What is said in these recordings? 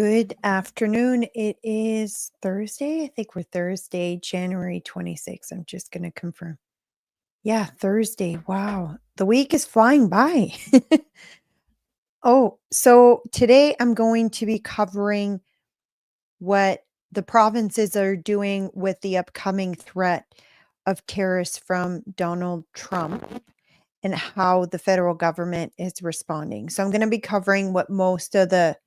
Good afternoon. It is Thursday. I think we're Thursday, January 26th. I'm just going to confirm. Yeah, Thursday. Wow. The week is flying by. So today I'm going to be covering what the provinces are doing with the upcoming threat of tariffs from Donald Trump and how the federal government is responding. So I'm going to be covering what most of the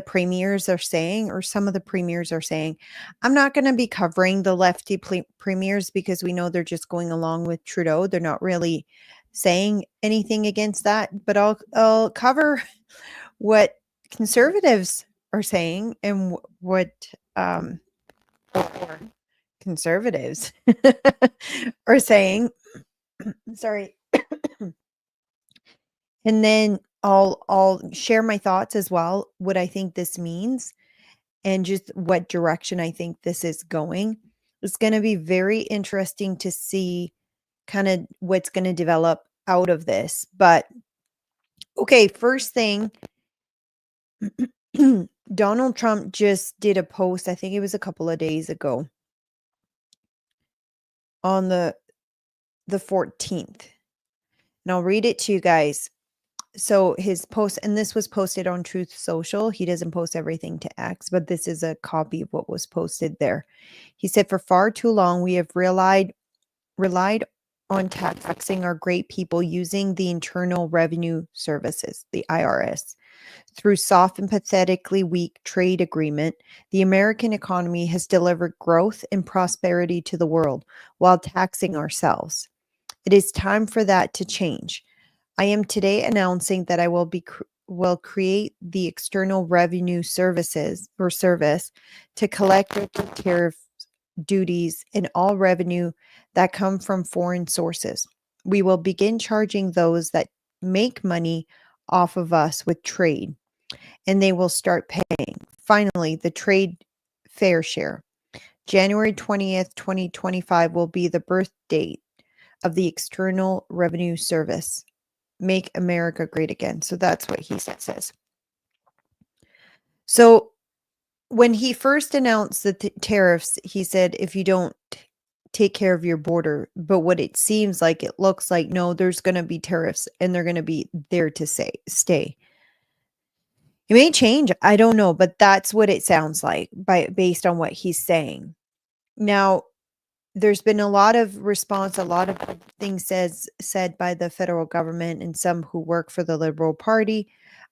premiers are saying, or some of the premiers are saying. I'm not going to be covering the lefty premiers because we know they're just going along with Trudeau. They're not really saying anything against that, but I'll cover what conservatives are saying and what conservatives are saying. Sorry. And then I'll share my thoughts as well, what I think this means and just what direction I think this is going. It's going to be very interesting to see kind of what's going to develop out of this. But okay, first thing, Donald Trump just did a post, I think it was a couple of days ago, on the 14th. And I'll read it to you guys. So his post, and this was posted on Truth Social. He doesn't post everything to X, but this is a copy of what was posted there. He said, "For far too long, we have relied on taxing our great people using the Internal Revenue Services, the IRS. Through soft and pathetically weak trade agreement, the American economy has delivered growth and prosperity to the world while taxing ourselves. It is time for that to change. I am today announcing that I will create the External Revenue Services or service to collect tariff duties and all revenue that come from foreign sources. We will begin charging those that make money off of us with trade, and they will start paying. Finally, the trade fair share. January 20th, 2025 will be the birth date of the External Revenue Service. Make America great again." So that's what he says. So when he first announced the tariffs, he said, if you don't take care of your border, but what it seems like, it looks like, no, there's going to be tariffs and they're going to be there to stay. It may change. I don't know, but that's what it sounds like based on what he's saying. Now, there's been a lot of response, a lot of things said by the federal government and some who work for the Liberal Party.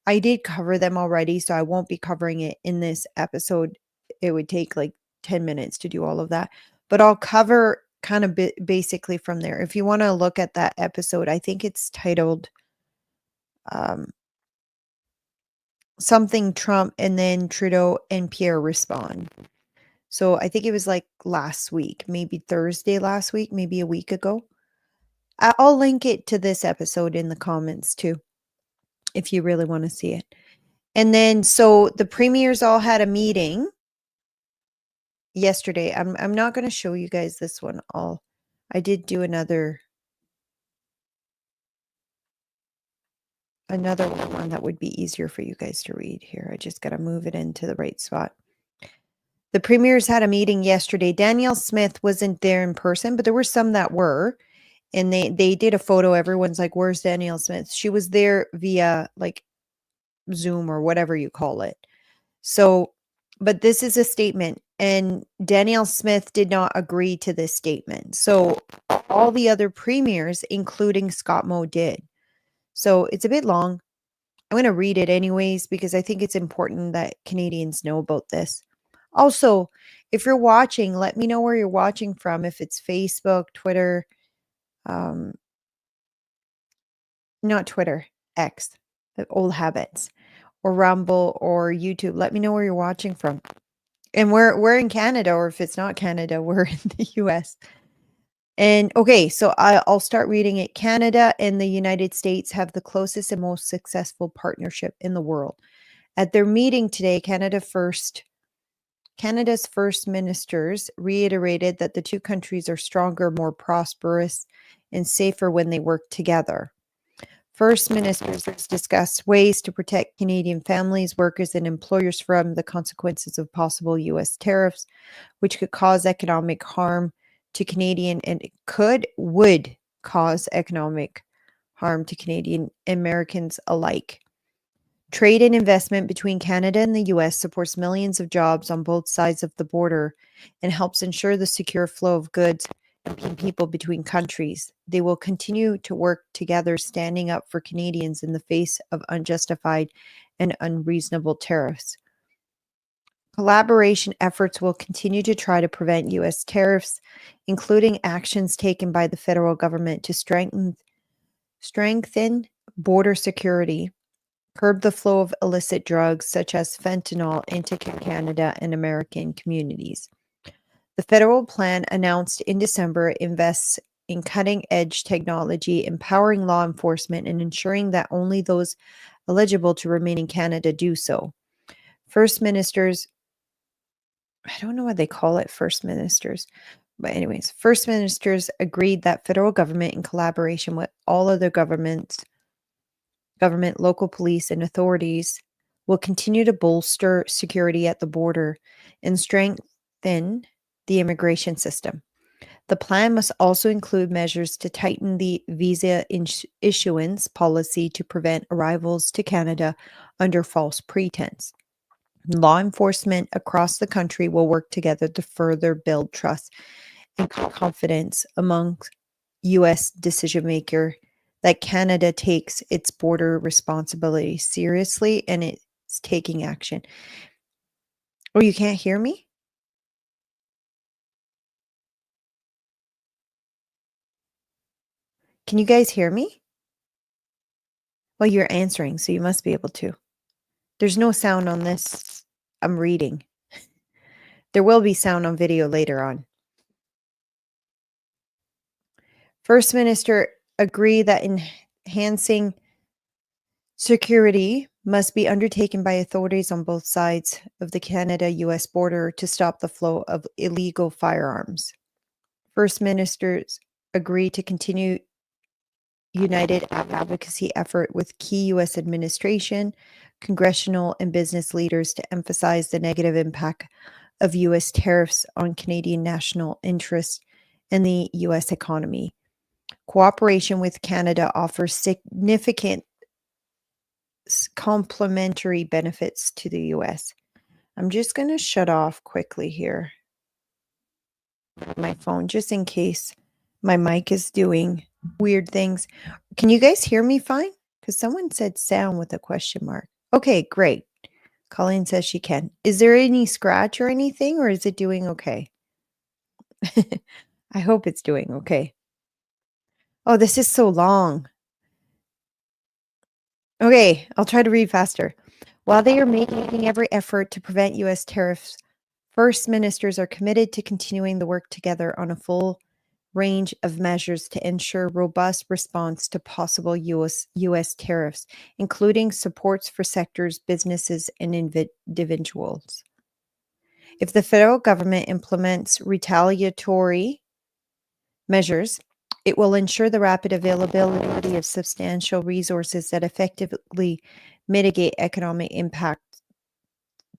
I did cover them already, so I won't be covering it in this episode. It would take like 10 minutes to do all of that, but I'll cover kind of basically from there. If you want to look at that episode, I think it's titled something Trump and then Trudeau and Pierre respond. So I think it was like last week, maybe Thursday last week, maybe a week ago. I'll link it to this episode in the comments too, if you really want to see it. And then, so the premiers all had a meeting yesterday. I'm not going to show you guys this one. I did do another one that would be easier for you guys to read here. I just got to move it into the right spot. The premiers had a meeting yesterday. Danielle Smith wasn't there in person, but there were some that were. And they did a photo. Everyone's like, where's Danielle Smith? She was there via like Zoom or whatever you call it. So, but this is a statement. And Danielle Smith did not agree to this statement. So all the other premiers, including Scott Moe, did. So it's a bit long. I'm going to read it anyways, because I think it's important that Canadians know about this. Also, if you're watching, let me know where you're watching from. If it's Facebook, Twitter, not Twitter, X, old habits, or Rumble or YouTube. Let me know where you're watching from. And we're in Canada, or if it's not Canada, we're in the US. And okay, so I'll start reading it. Canada and the United States have the closest and most successful partnership in the world. At their meeting today, Canada's first ministers reiterated that the two countries are stronger, more prosperous, and safer when they work together. First Ministers discussed ways to protect Canadian families, workers, and employers from the consequences of possible U.S. tariffs, which could cause economic harm to Canadian and would cause economic harm to Canadian Americans alike. Trade and investment between Canada and the U.S. supports millions of jobs on both sides of the border and helps ensure the secure flow of goods and people between countries. They will continue to work together, standing up for Canadians in the face of unjustified and unreasonable tariffs. Collaboration efforts will continue to try to prevent U.S. tariffs, including actions taken by the federal government to strengthen border security, curb the flow of illicit drugs such as fentanyl into Canada and American communities. The federal plan announced in December invests in cutting-edge technology, empowering law enforcement, and ensuring that only those eligible to remain in Canada do so. First Ministers, I don't know what they call it, First Ministers, but anyways, First Ministers agreed that federal government, in collaboration with all other government, local police, and authorities, will continue to bolster security at the border and strengthen the immigration system. The plan must also include measures to tighten the visa issuance policy to prevent arrivals to Canada under false pretense. Law enforcement across the country will work together to further build trust and confidence among U.S. decision makers that Canada takes its border responsibility seriously and it's taking action. Oh, you can't hear me? Can you guys hear me? Well, you're answering, so you must be able to. There's no sound on this. I'm reading. There will be sound on video later on. First Minister agreed that enhancing security must be undertaken by authorities on both sides of the Canada-US border to stop the flow of illegal firearms. First Ministers agreed to continue united advocacy effort with key U.S. administration, congressional, and business leaders to emphasize the negative impact of U.S. tariffs on Canadian national interests and the U.S. economy. Cooperation with Canada offers significant complementary benefits to the U.S. I'm just going to shut off quickly here my phone just in case my mic is doing weird things. Can you guys hear me fine? Because someone said sound with a question mark. Okay, great. Colleen says she can. Is there any scratch or anything, or is it doing okay? I hope it's doing okay. Oh, this is so long. Okay, I'll try to read faster. While they are making every effort to prevent U.S. tariffs, First Ministers are committed to continuing the work together on a full range of measures to ensure robust response to possible U.S. tariffs, including supports for sectors, businesses, and individuals. If the federal government implements retaliatory measures, it will ensure the rapid availability of substantial resources that effectively mitigate economic impact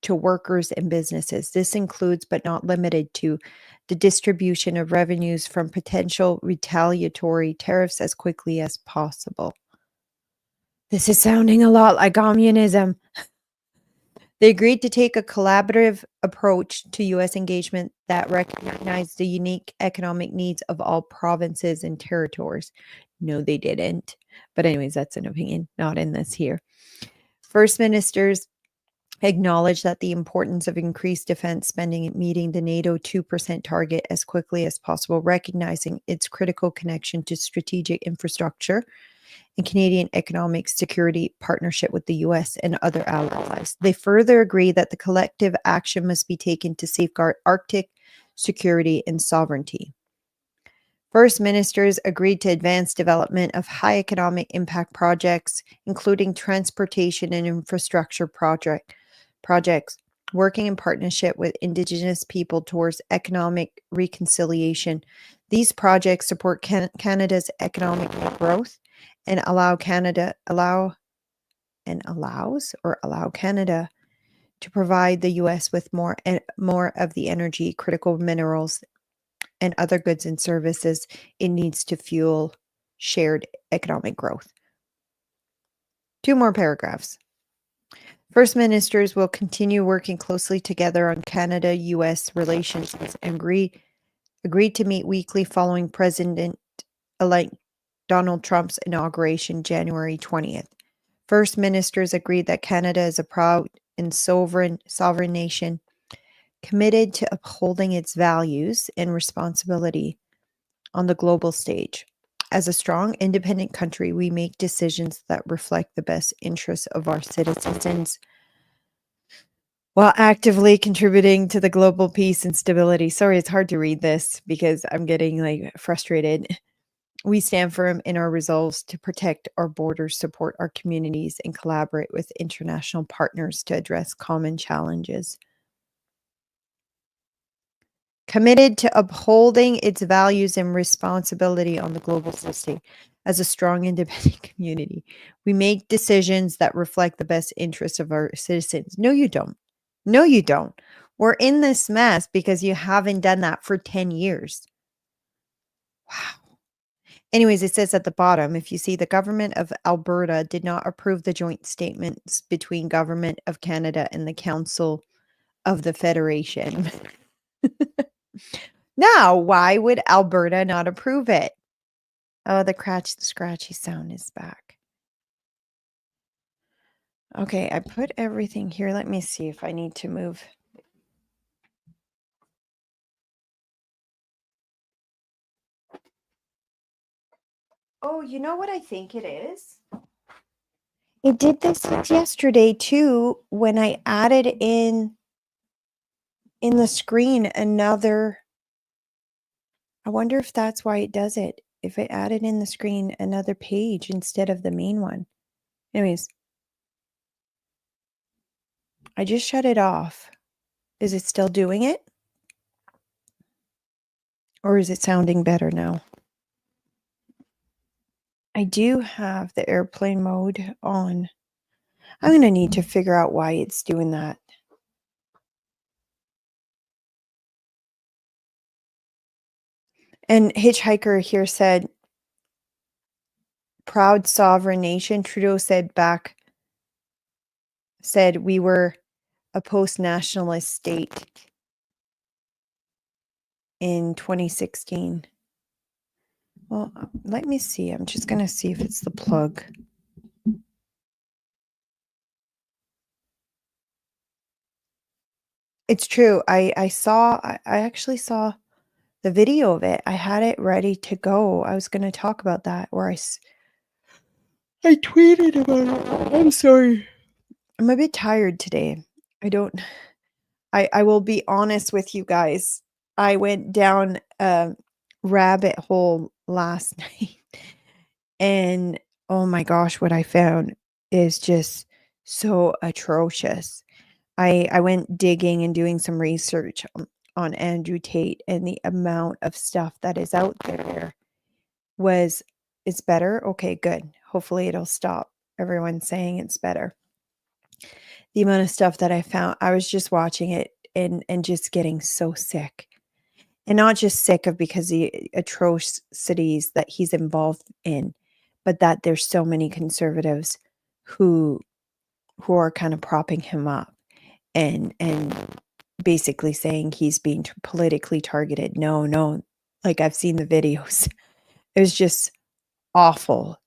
to workers and businesses. This includes, but not limited to, the distribution of revenues from potential retaliatory tariffs as quickly as possible. This is sounding a lot like communism. They agreed to take a collaborative approach to U.S. engagement that recognized the unique economic needs of all provinces and territories. No, they didn't. But anyways, that's an opinion, not in this here. First Ministers acknowledged that the importance of increased defense spending and meeting the NATO 2% target as quickly as possible, recognizing its critical connection to strategic infrastructure and Canadian economic security partnership with the U.S. and other allies. They further agree that the collective action must be taken to safeguard Arctic security and sovereignty. First Ministers agreed to advance development of high economic impact projects, including transportation and infrastructure projects, working in partnership with Indigenous people towards economic reconciliation. These projects support Canada's economic growth and allow Canada to provide the US with more of the energy, critical minerals, and other goods and services it needs to fuel shared economic growth. 2 more paragraphs. First ministers will continue working closely together on Canada-US relations and agreed to meet weekly following President-elect Donald Trump's inauguration January 20th. First ministers agreed that Canada is a proud and sovereign nation committed to upholding its values and responsibility on the global stage. As a strong, independent country, we make decisions that reflect the best interests of our citizens while actively contributing to the global peace and stability. Sorry, it's hard to read this because I'm getting frustrated. We stand firm in our resolves to protect our borders, support our communities, and collaborate with international partners to address common challenges. Committed to upholding its values and responsibility on the global stage. As a strong, independent community, we make decisions that reflect the best interests of our citizens. No, you don't. No, you don't. We're in this mess because you haven't done that for 10 years. Wow. Anyways, it says at the bottom, if you see, the government of Alberta did not approve the joint statements between Government of Canada and the Council of the Federation. Now, why would Alberta not approve it? Oh, the scratchy sound is back. Okay, I put everything here. Let me see if I need to move. Oh, you know what I think it is? It did this yesterday too when I added in the screen another. I wonder if that's why it does it. If I added in the screen another page instead of the main one. Anyways, I just shut it off. Is it still doing it? Or is it sounding better now? I do have the airplane mode on. I'm going to need to figure out why it's doing that. And Hitchhiker here said, proud sovereign nation. Trudeau said we were a post-nationalist state in 2016. Well, let me see. I'm just going to see if it's the plug. It's true. I actually saw the video of it. I had it ready to go. I was going to talk about that where I tweeted about it. I'm sorry. I'm a bit tired today. I will be honest with you guys. I went down a rabbit hole last night and oh my gosh, what I found is just so atrocious. I went digging and doing some research on Andrew Tate, and the amount of stuff that is out there it's better. Okay, good. Hopefully it'll stop everyone saying it's better. The amount of stuff that I found, I was just watching it and just getting so sick. And not just sick of because the atrocities that he's involved in, but that there's so many conservatives who are kind of propping him up and basically saying he's being politically targeted. No, like I've seen the videos. It was just awful.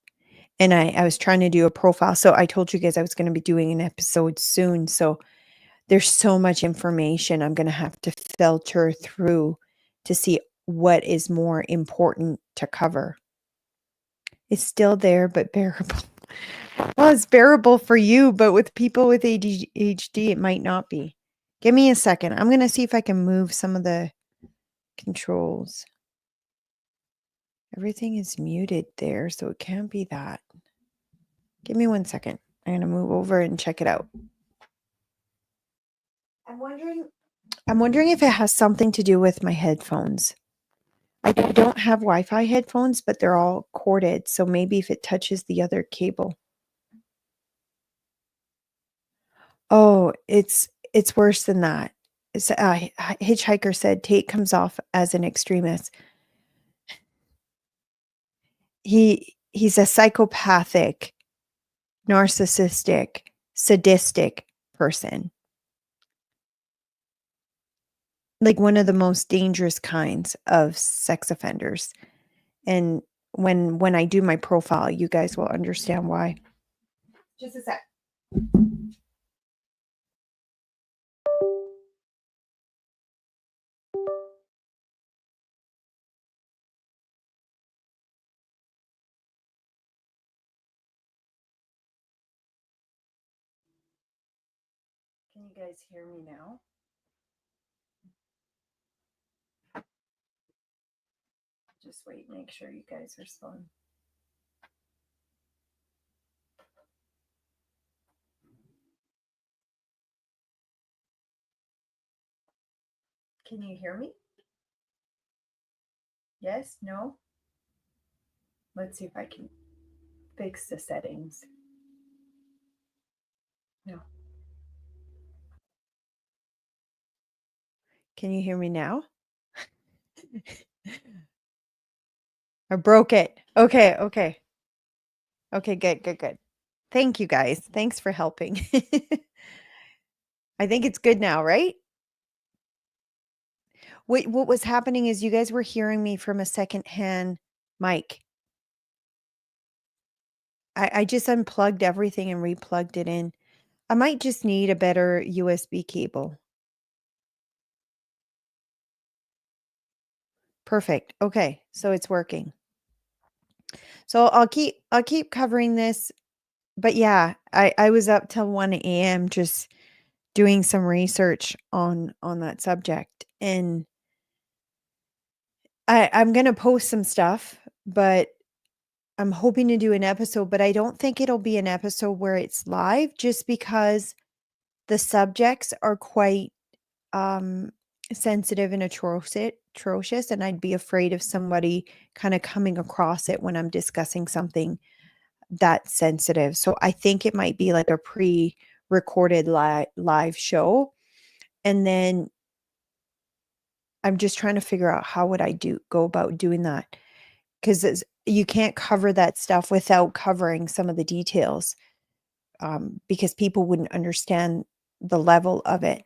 And I was trying to do a profile. So I told you guys I was going to be doing an episode soon. So there's so much information I'm going to have to filter through to see what is more important to cover. It's still there, but bearable. Well, it's bearable for you, but with people with ADHD, it might not be. Give me a second. I'm going to see if I can move some of the controls. Everything is muted there, so it can't be that. Give me 1 second. I'm going to move over and check it out. I'm wondering if it has something to do with my headphones. I don't have Wi-Fi headphones, but they're all corded, so maybe if it touches the other cable. Oh, it's worse than that. It's, Hitchhiker said Tate comes off as an extremist. He's a psychopathic, narcissistic, sadistic person. Like one of the most dangerous kinds of sex offenders. And when I do my profile, you guys will understand why. Just a sec. Can you guys hear me now? Just wait, make sure you guys respond. Can you hear me? Yes? No? Let's see if I can fix the settings. No. Can you hear me now? I broke it. Okay, okay. Okay, good. Thank you guys. Thanks for helping. I think it's good now, right? What was happening is you guys were hearing me from a secondhand mic. I just unplugged everything and replugged it in. I might just need a better USB cable. Perfect. Okay, so it's working. So I'll keep covering this, but yeah, I was up till 1 a.m. just doing some research on that subject, and I'm gonna post some stuff, but I'm hoping to do an episode, but I don't think it'll be an episode where it's live just because the subjects are quite um sensitive and atrocious, and I'd be afraid of somebody kind of coming across it when I'm discussing something that sensitive. So I think it might be like a pre-recorded live show, and then I'm just trying to figure out how would I go about doing that, because you can't cover that stuff without covering some of the details, because people wouldn't understand the level of it.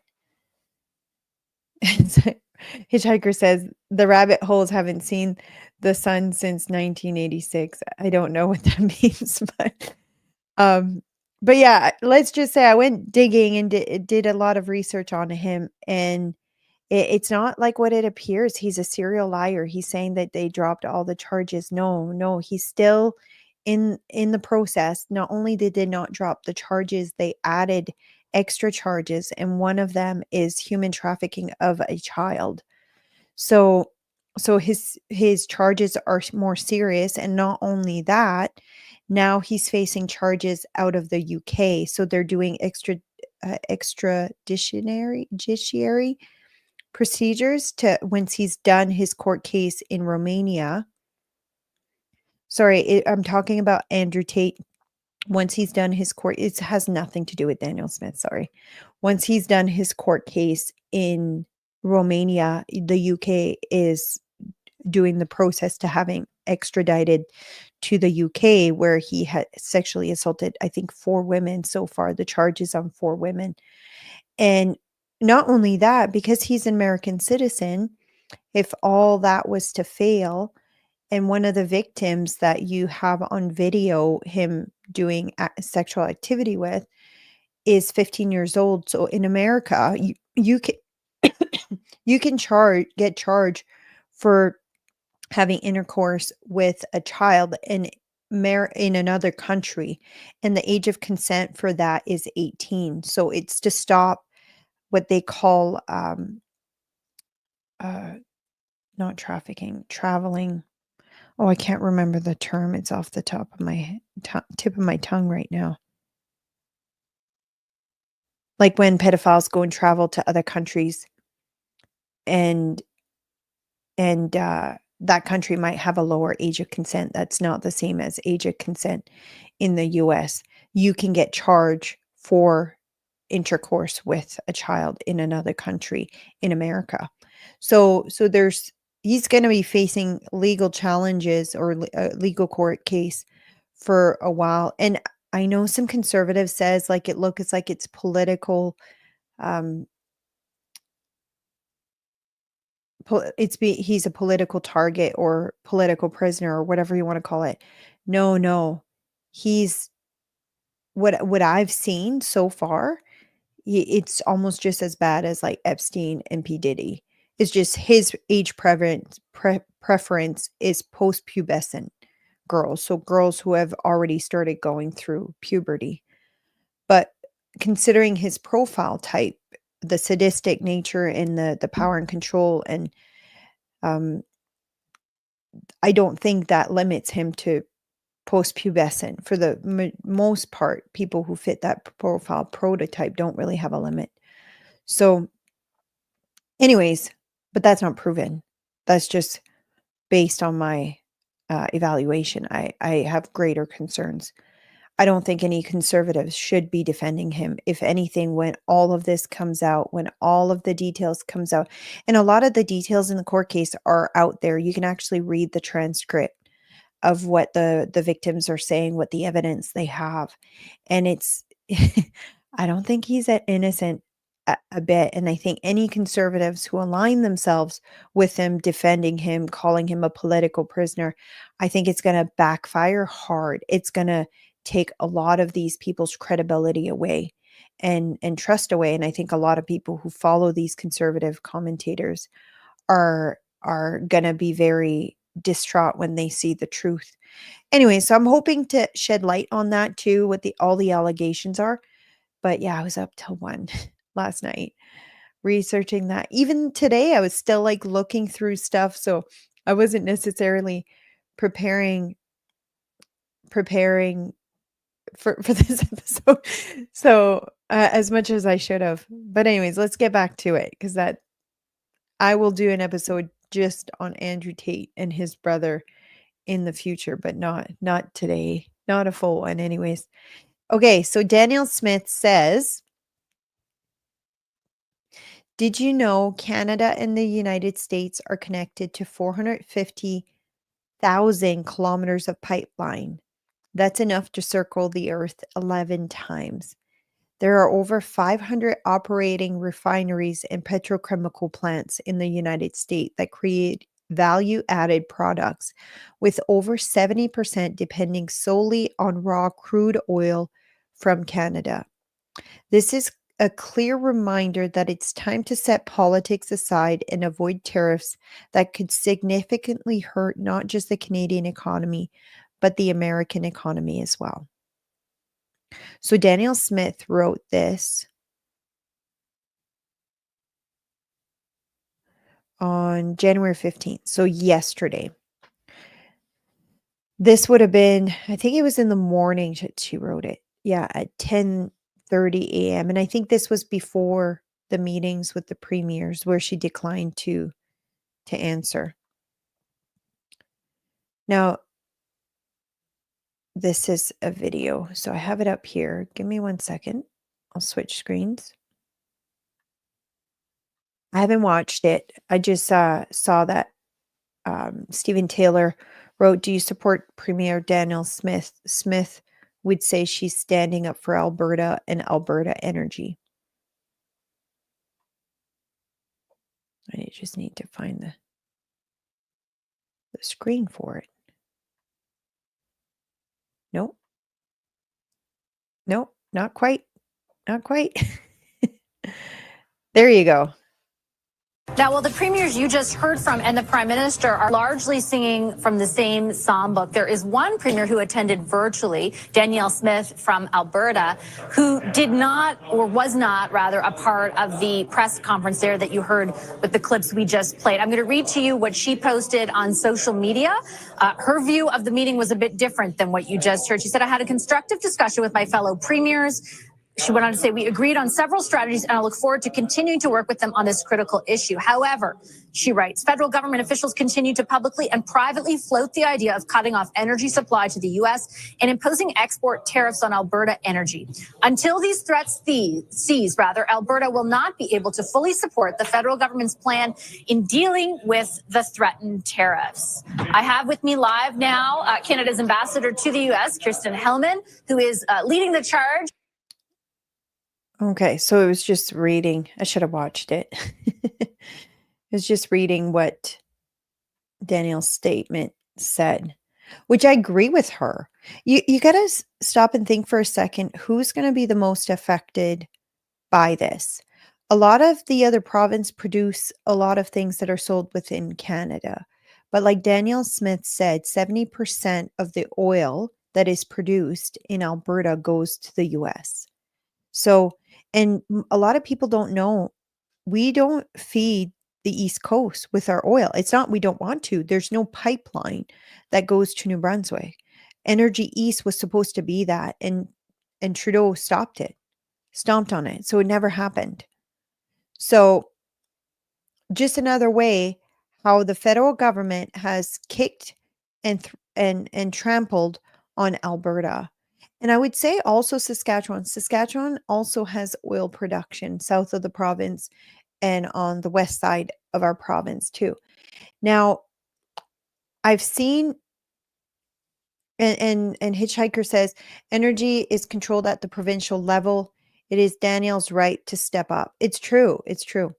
Hitchhiker says the rabbit holes haven't seen the sun since 1986. I don't know what that means, um, but yeah, let's just say I went digging and did a lot of research on him, and it's not like what it appears. He's a serial liar. He's saying that they dropped all the charges. No, he's still in the process. Not only did they not drop the charges, they added extra charges, and one of them is human trafficking of a child. So his charges are more serious, and not only that, now he's facing charges out of the UK. So they're doing extrajudiciary procedures to once he's done his court case in Romania. Sorry, I'm talking about Andrew Tate. Once he's done his court, it has nothing to do with Daniel Smith. Sorry. Once he's done his court case in Romania, the UK is doing the process to having extradited to the UK, where he had sexually assaulted, I think, 4 women so far. The charges on 4 women. And not only that, because he's an American citizen, if all that was to fail, and one of the victims that you have on video him doing sexual activity with is 15 years old. So in America, you can you can get charged for having intercourse with a child in another country, and the age of consent for that is 18. So it's to stop what they call uh not trafficking, traveling. Oh, I can't remember the term. It's off the top of my tip of my tongue right now. Like when pedophiles go and travel to other countries, and that country might have a lower age of consent. That's not the same as age of consent in the US. You can get charged for intercourse with a child in another country in America. So he's going to be facing legal challenges or a legal court case for a while. And I know some conservatives says like it looks like it's political um he's a political target or political prisoner or whatever you want to call it. No. He's what I've seen so far, it's almost just as bad as like Epstein and P. Diddy. It's just his age preference is post-pubescent girls, so girls who have already started going through puberty. But considering his profile type, the sadistic nature and the power and control, and um, I don't think that limits him to post-pubescent. For the most part, people who fit that profile prototype don't really have a limit. So anyways, but that's not proven. That's just based on my evaluation. I have greater concerns. I don't think any conservatives should be defending him. If anything, when all of this comes out, when all of the details comes out, and a lot of the details in the court case are out there. You can actually read the transcript of what the victims are saying, what the evidence they have. And it's I don't think he's that innocent a bit. And I think any conservatives who align themselves with him, defending him, calling him a political prisoner, I think it's going to backfire hard. It's going to take a lot of these people's credibility away and trust away. And I think a lot of people who follow these conservative commentators are going to be very distraught when they see the truth. Anyway, so I'm hoping to shed light on that too, what all the allegations are. But yeah, I was up till 1 last night researching that. Even today, I was still like looking through stuff, so I wasn't necessarily preparing for this episode. So as much as I should have. But anyways, let's get back to it, because that I will do an episode just on Andrew Tate and his brother in the future, but not today. Not a full one anyways. Okay, so Daniel Smith says, did you know Canada and the United States are connected to 450,000 kilometers of pipeline? That's enough to circle the earth 11 times. There are over 500 operating refineries and petrochemical plants in the United States that create value-added products, with over 70% depending solely on raw crude oil from Canada. This is a clear reminder that it's time to set politics aside and avoid tariffs that could significantly hurt not just the Canadian economy, but the American economy as well. So Daniel Smith wrote this on January 15th, so yesterday. This would have been, I think it was in the morning she wrote it. Yeah, at 10:30 a.m. And I think this was before the meetings with the premiers where she declined to answer. Now, this is a video, so I have it up here. Give me 1 second. I'll switch screens. I haven't watched it. I just saw that Stephen Taylor wrote, do you support Premier Daniel Smith? Smith would say she's standing up for Alberta and Alberta energy. I just need to find the screen for it. Nope. Nope, not quite. Not quite. There you go. Now, well, the premiers you just heard from and the prime minister are largely singing from the same psalm book. There is one premier who attended virtually, Danielle Smith from Alberta, who did not, or was not rather, a part of the press conference there that you heard with the clips we just played. I'm going to read to you what she posted on social media. Her view of the meeting was a bit different than what you just heard. She said, I had a constructive discussion with my fellow premiers. She went on to say, we agreed on several strategies and I look forward to continuing to work with them on this critical issue. However, she writes, federal government officials continue to publicly and privately float the idea of cutting off energy supply to the U.S. and imposing export tariffs on Alberta energy. Until these threats cease, Alberta will not be able to fully support the federal government's plan in dealing with the threatened tariffs. I have with me live now Canada's ambassador to the U.S., Kirsten Hellman, who is leading the charge. Okay, so it was just reading. I should have watched it. It was just reading what Danielle's statement said, which I agree with her. You got to stop and think for a second, who's going to be the most affected by this? A lot of the other province produce a lot of things that are sold within Canada. But like Danielle Smith said, 70% of the oil that is produced in Alberta goes to the US. So, and a lot of people don't know, we don't feed the East Coast with our oil. It's not we don't want to. There's no pipeline that goes to New Brunswick. Energy East was supposed to be that, and Trudeau stopped on it. So it never happened. So just another way how the federal government has kicked and trampled on Alberta. And I would say also Saskatchewan. Saskatchewan also has oil production south of the province and on the west side of our province too. Now, I've seen, and Hitchhiker says, energy is controlled at the provincial level. It is Danielle's right to step up. It's true. It's true.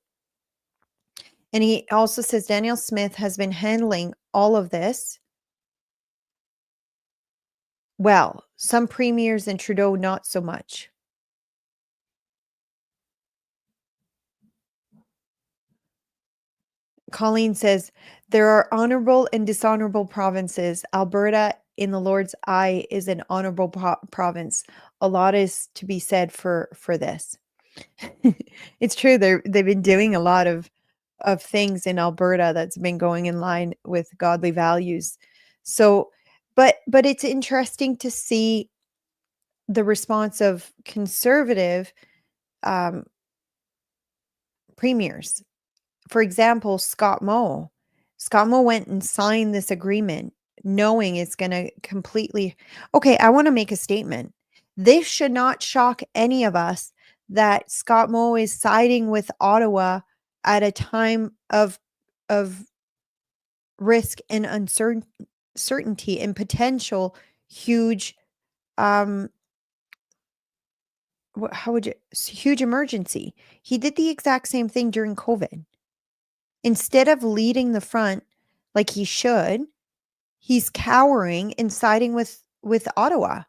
And he also says Danielle Smith has been handling all of this well. Some premiers and Trudeau, not so much. Colleen says, there are honorable and dishonorable provinces. Alberta, in the Lord's eye, is an honorable province. A lot is to be said for this. It's true. They've been doing a lot of things in Alberta that's been going in line with godly values. So, but it's interesting to see the response of conservative premiers. For example, Scott Moe. Scott Moe went and signed this agreement knowing it's going to completely... Okay, I want to make a statement. This should not shock any of us that Scott Moe is siding with Ottawa at a time of risk and uncertainty and potential huge huge emergency. He did the exact same thing during COVID. Instead of leading the front like he should, he's cowering and siding with Ottawa.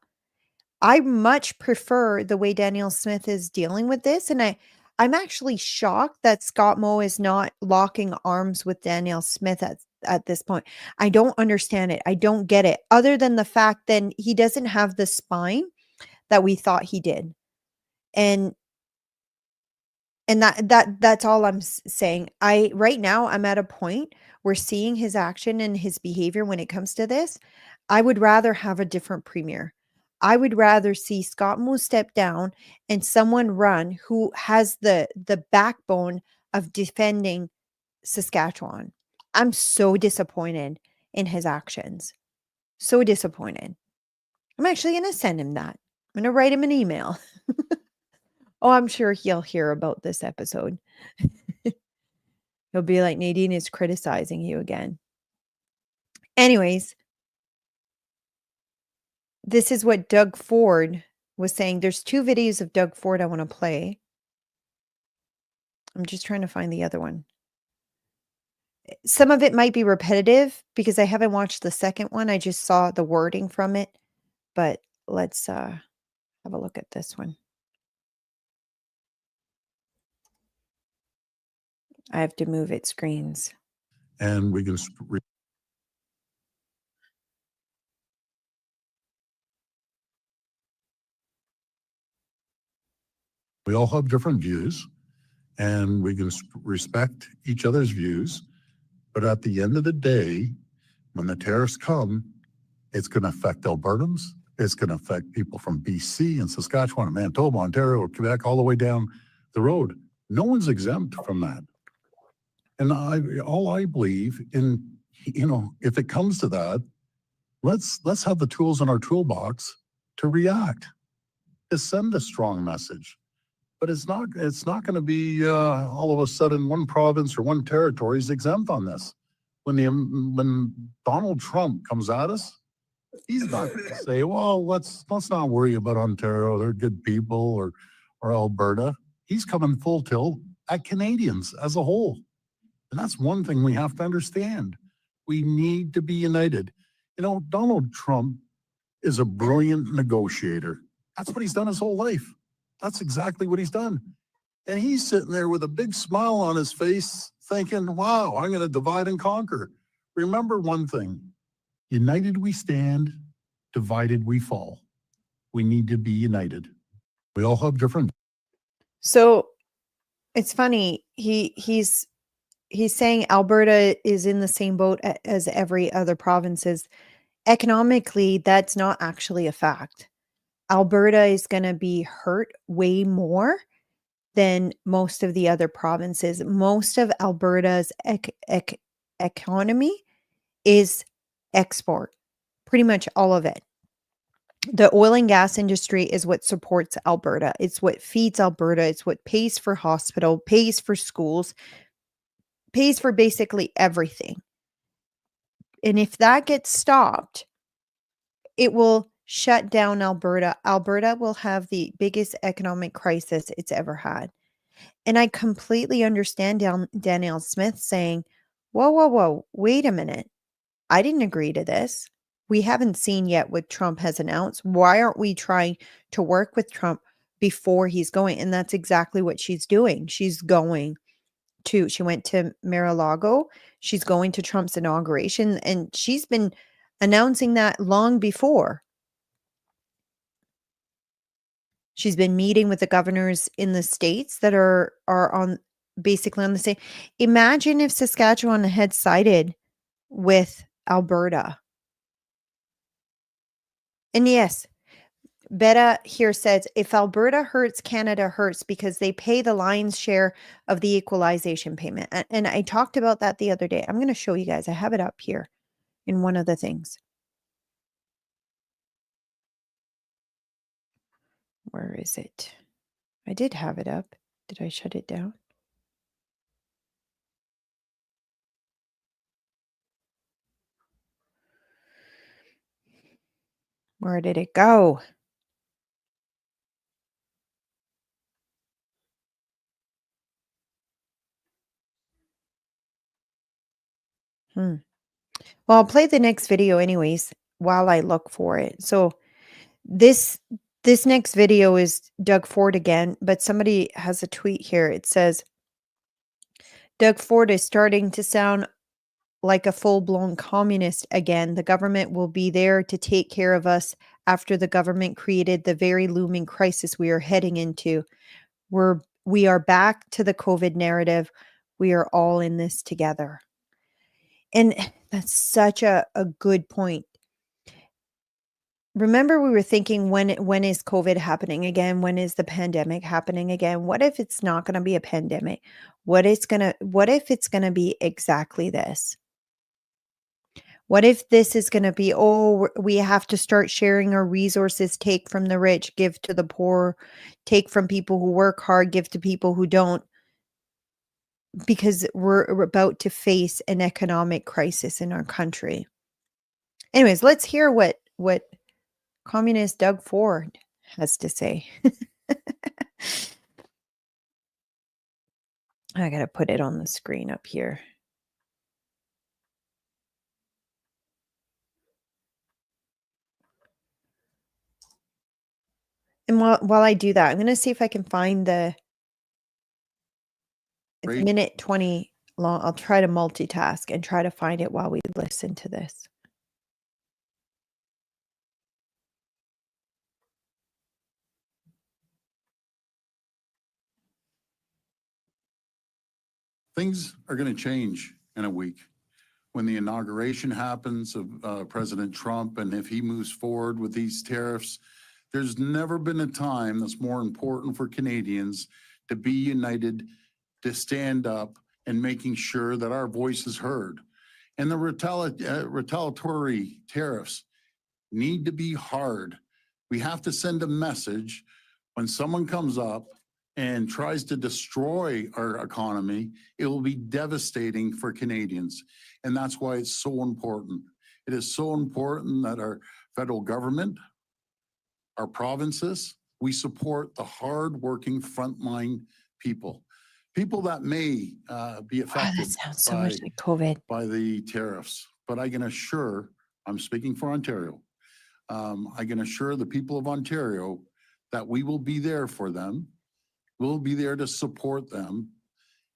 I much prefer the way Danielle Smith is dealing with this. And I'm actually shocked that Scott Moe is not locking arms with Danielle Smith at this point. I don't understand it. I don't get it. Other than the fact that he doesn't have the spine that we thought he did. And that's all I'm saying. Right now I'm at a point where seeing his action and his behavior when it comes to this, I would rather have a different premier. I would rather see Scott Moe step down and someone run who has the backbone of defending Saskatchewan. I'm so disappointed in his actions. So disappointed. I'm actually going to send him that. I'm going to write him an email. Oh, I'm sure he'll hear about this episode. He'll be like, Nadine is criticizing you again. Anyways, this is what Doug Ford was saying. There's 2 videos of Doug Ford I want to play. I'm just trying to find the other one. Some of it might be repetitive because I haven't watched the second one. I just saw the wording from it. But let's have a look at this one. I have to move its screens. And we can we all have different views, and we can respect each other's views. But at the end of the day, when the tariffs come, it's going to affect Albertans, It's going to affect people from BC and Saskatchewan and Manitoba, Ontario, Quebec, all the way down the road. No one's exempt from that. And all I believe in, if it comes to that, let's have the tools in our toolbox to react, to send a strong message. But it's not going to be all of a sudden one province or one territory is exempt on this. When Donald Trump comes at us, he's not going to say, well, let's not worry about Ontario, they're good people, or Alberta. He's coming full tilt at Canadians as a whole. And that's one thing we have to understand. We need to be united. Donald Trump is a brilliant negotiator. That's what he's done his whole life. That's exactly what he's done. And he's sitting there with a big smile on his face thinking, wow, I'm going to divide and conquer. Remember one thing, united we stand, divided we fall. We need to be united. We all have different. So it's funny. He's saying Alberta is in the same boat as every other provinces. Economically, that's not actually a fact. Alberta is going to be hurt way more than most of the other provinces. Most of Alberta's economy is export, pretty much all of it. The oil and gas industry is what supports Alberta. It's what feeds Alberta. It's what pays for hospital, pays for schools, pays for basically everything. And if that gets stopped, it will shut down Alberta. Alberta will have the biggest economic crisis it's ever had. And I completely understand Danielle Smith saying, whoa, wait a minute. I didn't agree to this. We haven't seen yet what Trump has announced. Why aren't we trying to work with Trump before he's going? And that's exactly what she's doing. She went to Mar-a-Lago. She's going to Trump's inauguration, and she's been announcing that long before. She's been meeting with the governors in the states that are on basically on the same. Imagine if Saskatchewan had sided with Alberta. And yes, Betta here says, if Alberta hurts, Canada hurts because they pay the lion's share of the equalization payment. And I talked about that the other day. I'm going to show you guys. I have it up here in one of the things. Where is it? I did have it up. Did I shut it down? Where did it go? Well, I'll play the next video anyways while I look for it. So this next video is Doug Ford again, but somebody has a tweet here. It says, Doug Ford is starting to sound like a full-blown communist again. The government will be there to take care of us after the government created the very looming crisis we are heading into. We are back to the COVID narrative. We are all in this together. And that's such a good point. Remember, we were thinking, when is COVID happening again? When is the pandemic happening again? What if it's not going to be a pandemic? What if it's going to be exactly this? What if this is going to be, we have to start sharing our resources, take from the rich, give to the poor, take from people who work hard, give to people who don't, because we're about to face an economic crisis in our country. Anyways, let's hear what Communist Doug Ford has to say. I got to put it on the screen up here. And while I do that, I'm going to see if I can find it's a minute 20 long. I'll try to multitask and try to find it while we listen to this. Things are going to change in a week. when the inauguration happens of President Trump, and if he moves forward with these tariffs, there's never been a time that's more important for Canadians to be united, to stand up and making sure that our voice is heard. And the retaliatory tariffs need to be hard. We have to send a message when someone comes up and tries to destroy our economy. It will be devastating for Canadians. And that's why it's so important. It is so important that our federal government, our provinces, we support the hardworking frontline people, people that may be Wow, affected that sounds so much like COVID. by the tariffs. But I can assure, I'm speaking for Ontario, I can assure the people of Ontario that we will be there for them. We'll be there to support them.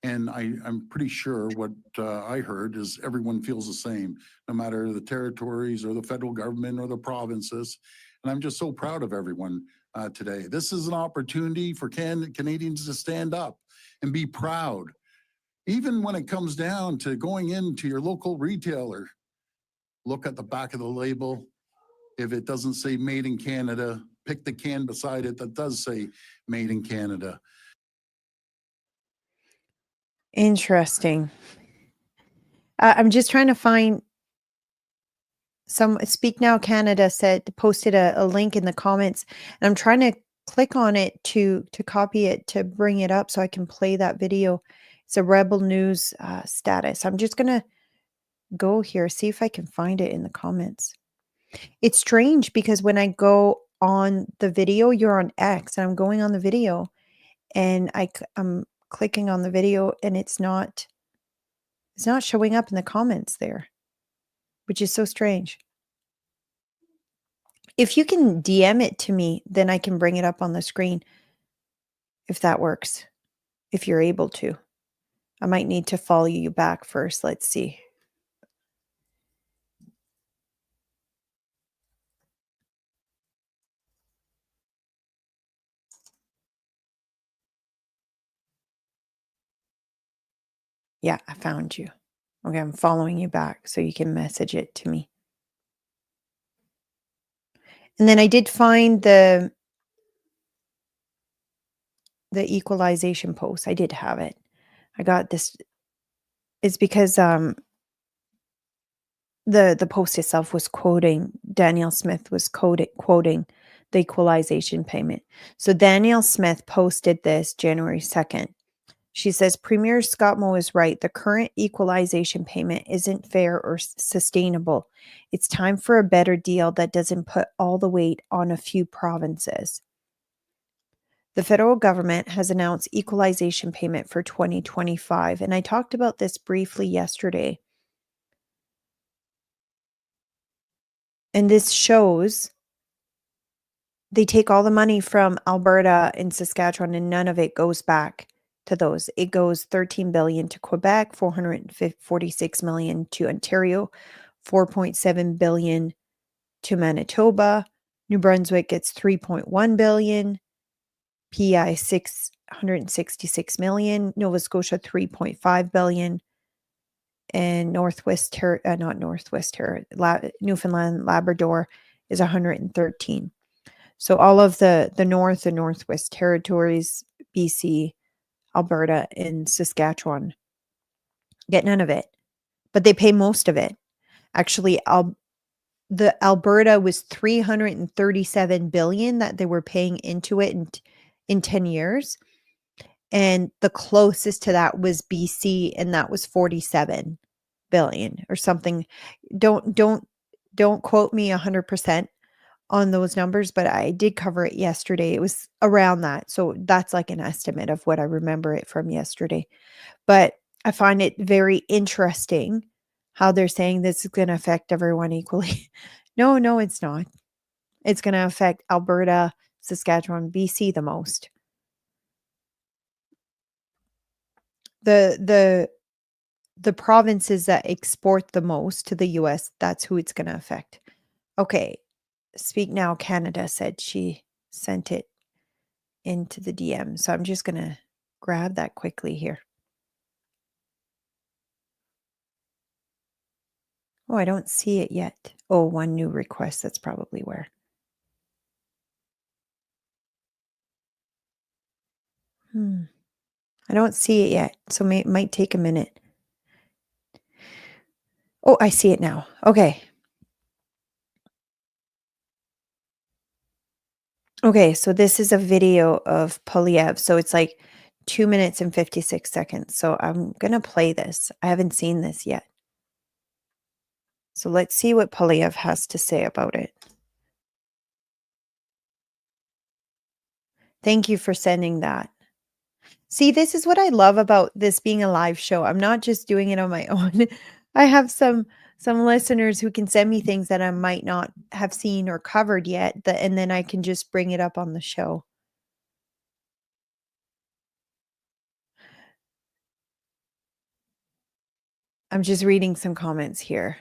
And I'm pretty sure what I heard is everyone feels the same, no matter the territories or the federal government or the provinces. And I'm just so proud of everyone today. This is an opportunity for Canadians to stand up and be proud. Even when it comes down to going into your local retailer, look at the back of the label. If it doesn't say made in Canada, pick the can beside it that does say made in Canada. Interesting. I'm just trying to find some Speak Now Canada posted a link in the comments, and I'm trying to click on it to copy it to bring it up so I can play that video. It's a Rebel News status. I'm just gonna go here, see if I can find it in the comments. It's strange because when I go on the video, you're on X, and I'm going on the video, and I'm clicking on the video, and it's not showing up in the comments there, which is so strange. If you can DM it to me, then I can bring it up on the screen, if that works, if you're able to. I might need to follow you back first. Let's see. Yeah, I found you. Okay, I'm following you back so you can message it to me. And then I did find the equalization post. I did have it. I got this. It's because the post itself was quoting, Danielle Smith was quoting the equalization payment. So Danielle Smith posted this January 2nd. She says, Premier Scott Moe is right. The current equalization payment isn't fair or sustainable. It's time for a better deal that doesn't put all the weight on a few provinces. The federal government has announced equalization payment for 2025, and I talked about this briefly yesterday. And this shows they take all the money from Alberta and Saskatchewan, and none of it goes back to those. It goes $13 billion to Quebec, $446 million to Ontario, $4.7 billion to Manitoba. New Brunswick gets $3.1 billion, PEI $666 million, Nova Scotia $3.5 billion, and Newfoundland, Labrador is 113. So all of the North and Northwest Territories, BC, Alberta, and Saskatchewan get none of it, but they pay most of it. Actually, the Alberta was $337 billion that they were paying into it in 10 years. And the closest to that was BC, and that was $47 billion or something. Don't quote me 100% on those numbers, but I did cover it yesterday. It was around that. So that's like an estimate of what I remember it from yesterday. But I find it very interesting how they're saying this is going to affect everyone equally. No, it's not. It's going to affect Alberta, Saskatchewan, BC the most. The provinces that export the most to the US, that's who it's going to affect. Okay. Speak Now Canada said she sent it into the DM. So I'm just going to grab that quickly here. Oh, I don't see it yet. Oh, one new request. That's probably where. I don't see it yet, so it might take a minute. Oh, I see it now. Okay. Okay, so this is a video of Polyev. So it's like 2 minutes and 56 seconds. So I'm going to play this. I haven't seen this yet. So let's see what Polyev has to say about it. Thank you for sending that. See, this is what I love about this being a live show. I'm not just doing it on my own. I have some listeners who can send me things that I might not have seen or covered yet, and then I can just bring it up on the show. I'm just reading some comments here.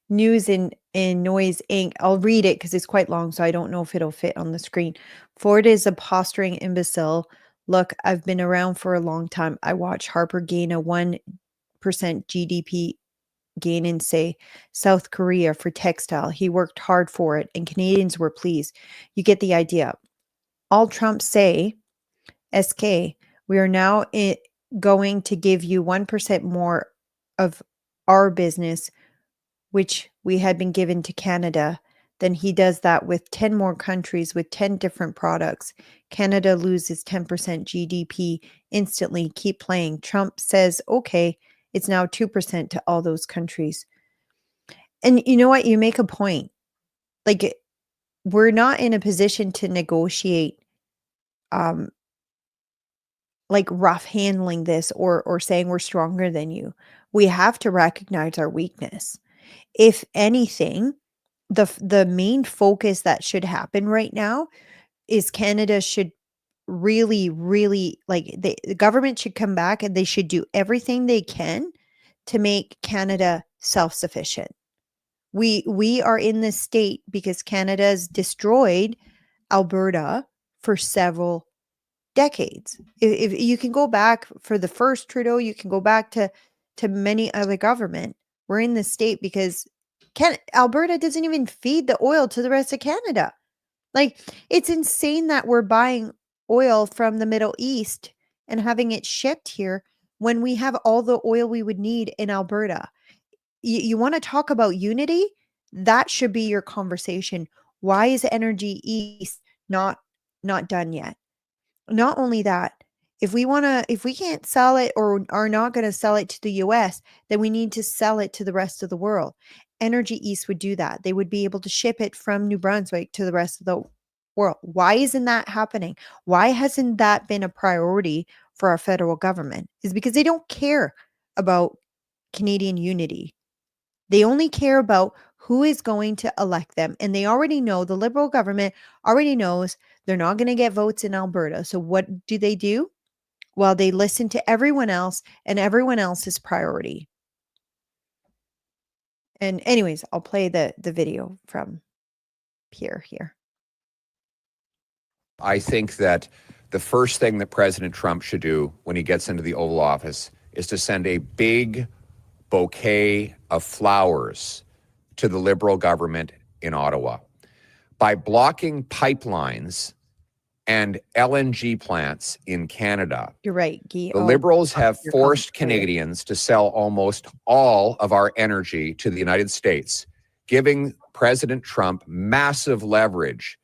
News in Noise Inc. I'll read it because it's quite long, so I don't know if it'll fit on the screen. Ford is a posturing imbecile. Look, I've been around for a long time. I watched Harper gain a 1% GDP gain in, say, South Korea for textile. He worked hard for it, and Canadians were pleased. You get the idea. All Trump say, SK, we are now going to give you 1% more of our business, which we had been given to Canada. Then he does that with 10 more countries with 10 different products. Canada loses 10% GDP instantly. Keep playing. Trump says, okay, it's now 2% to all those countries. And you know what? You make a point. Like, we're not in a position to negotiate like rough handling this or saying we're stronger than you. We have to recognize our weakness. If anything, the main focus that should happen right now is Canada should really, really, like, the government should come back and they should do everything they can to make Canada self-sufficient. We are in this state because Canada's destroyed Alberta for several decades. If you can go back for the first Trudeau, you can go back to many other government. We're in this state because Alberta doesn't even feed the oil to the rest of Canada. Like, it's insane that we're buying oil from the Middle East and having it shipped here when we have all the oil we would need in Alberta. You want to talk about unity? That should be your conversation. Why is Energy East not done yet? Not only that, if we can't sell it or are not going to sell it to the US, then we need to sell it to the rest of the world. Energy East would do that. They would be able to ship it from New Brunswick to the rest of the world. Why isn't that happening? Why hasn't that been a priority for our federal government? Is because they don't care about Canadian unity. They only care about who is going to elect them. And they already know, the Liberal government already knows they're not going to get votes in Alberta. So what do? Well, they listen to everyone else and everyone else's priority. And anyways, I'll play the video from Pierre here. I think that the first thing that President Trump should do when he gets into the Oval Office is to send a big bouquet of flowers to the Liberal government in Ottawa. By blocking pipelines and LNG plants in Canada, You're right, Guy. the Liberals have forced Canadians to sell almost all of our energy to the United States, giving President Trump massive leverage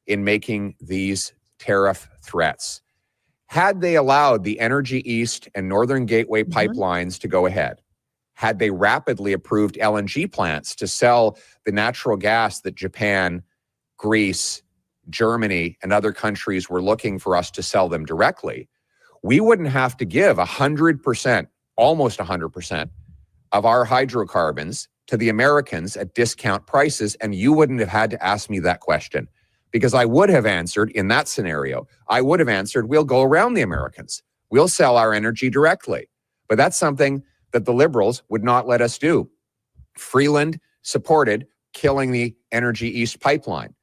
in making these tariff threats. Had they allowed the Energy East and Northern Gateway pipelines to go ahead, had they rapidly approved LNG plants to sell the natural gas that Japan, Greece, Germany, and other countries were looking for us to sell them directly, we wouldn't have to give 100%, almost 100% of our hydrocarbons to the Americans at discount prices, and you wouldn't have had to ask me that question. Because I would have answered in that scenario, I would have answered, we'll go around the Americans. We'll sell our energy directly. But that's something that the Liberals would not let us do. Freeland supported killing the Energy East pipeline,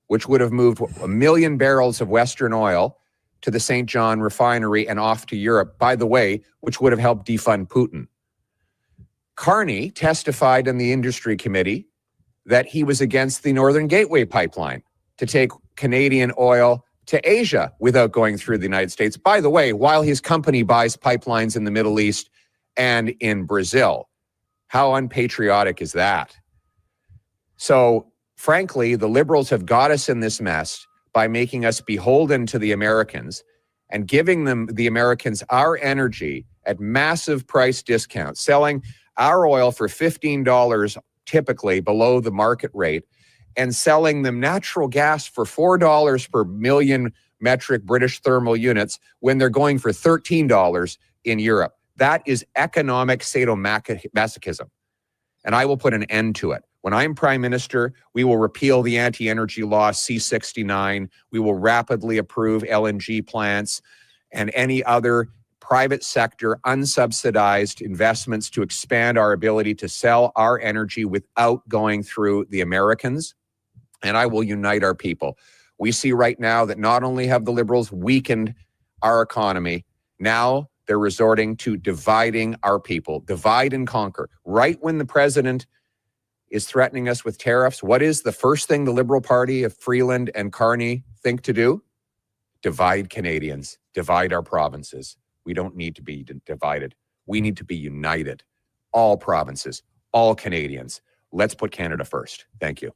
which would have moved 1 million barrels of Western oil to the St. John refinery and off to Europe, by the way, which would have helped defund Putin. Carney testified in the industry committee that he was against the Northern Gateway pipeline to take Canadian oil to Asia without going through the United States. By the way, while his company buys pipelines in the Middle East and in Brazil. How unpatriotic is that? So, frankly, the Liberals have got us in this mess by making us beholden to the Americans and giving them, the Americans, our energy at massive price discounts, selling our oil for $15 typically below the market rate, and selling them natural gas for $4 per million metric British thermal units when they're going for $13 in Europe. That is economic sadomasochism, and I will put an end to it. When I'm Prime Minister, we will repeal the anti-energy law C-69. We will rapidly approve LNG plants and any other private sector unsubsidized investments to expand our ability to sell our energy without going through the Americans. And I will unite our people. We see right now that not only have the Liberals weakened our economy, now they're resorting to dividing our people, divide and conquer. Right when the president is threatening us with tariffs, what is the first thing the Liberal Party of Freeland and Carney think to do? Divide Canadians, divide our provinces. We don't need to be divided. We need to be united. All provinces, all Canadians. Let's put Canada first. Thank you.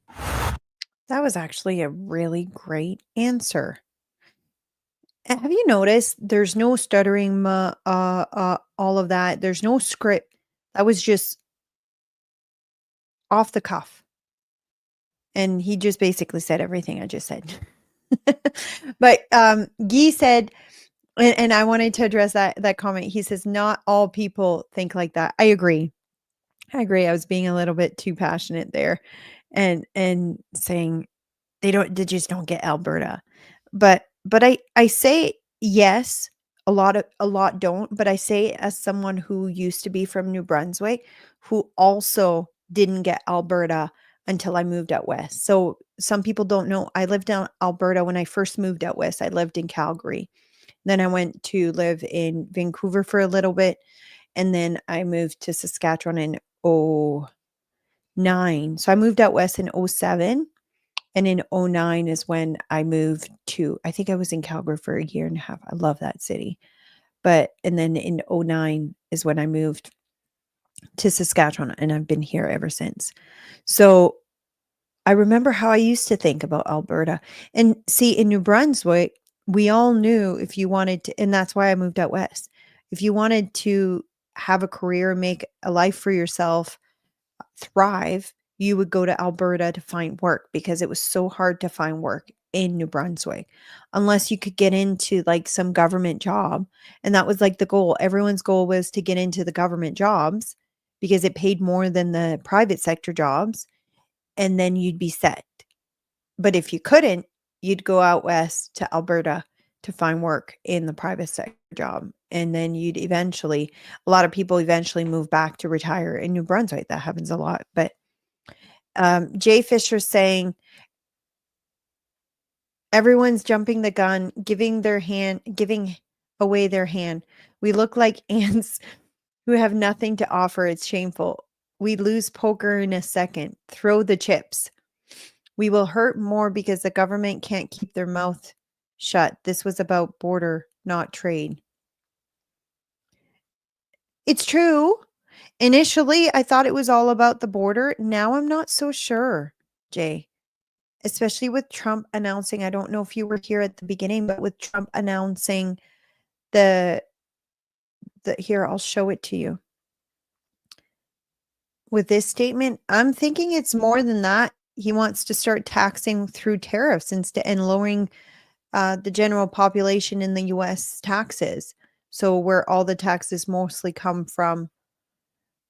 That was actually a really great answer. Have you noticed there's no stuttering, all of that? There's no script. That was just off the cuff. And he just basically said everything I just said. But Guy said, and I wanted to address that comment. He says, not all people think like that. I agree. I was being a little bit too passionate there and saying they just don't get Alberta. But I say yes, a lot don't, but I say as someone who used to be from New Brunswick, who also didn't get Alberta until I moved out west. So some people don't know. I lived in Alberta when I first moved out west. I lived in Calgary. Then I went to live in Vancouver for a little bit. And then I moved to Saskatchewan in 2009. So I moved out west in 2007. And in 2009 is when I moved to, I think I was in Calgary for a year and a half. I love that city. And then in 2009 is when I moved to Saskatchewan, and I've been here ever since. So I remember how I used to think about Alberta. And see, in New Brunswick, we all knew if you wanted to, and that's why I moved out west. If you wanted to have a career, make a life for yourself, thrive, you would go to Alberta to find work because it was so hard to find work in New Brunswick unless you could get into like some government job. And that was like the goal. Everyone's goal was to get into the government jobs because it paid more than the private sector jobs. And then you'd be set. But if you couldn't, you'd go out west to Alberta to find work in the private sector job. And then a lot of people eventually move back to retire in New Brunswick. That happens a lot. But Jay Fisher saying, everyone's jumping the gun, giving away their hand. We look like ants who have nothing to offer. It's shameful. We lose poker in a second. Throw the chips. We will hurt more because the government can't keep their mouth shut. This was about border, not trade. It's true. Initially, I thought it was all about the border. Now I'm not so sure, Jay. Especially with Trump announcing, I don't know if you were here at the beginning, but with Trump announcing here, I'll show it to you. With this statement, I'm thinking it's more than that. He wants to start taxing through tariffs instead and lowering the general population in the U.S. taxes. So where all the taxes mostly come from.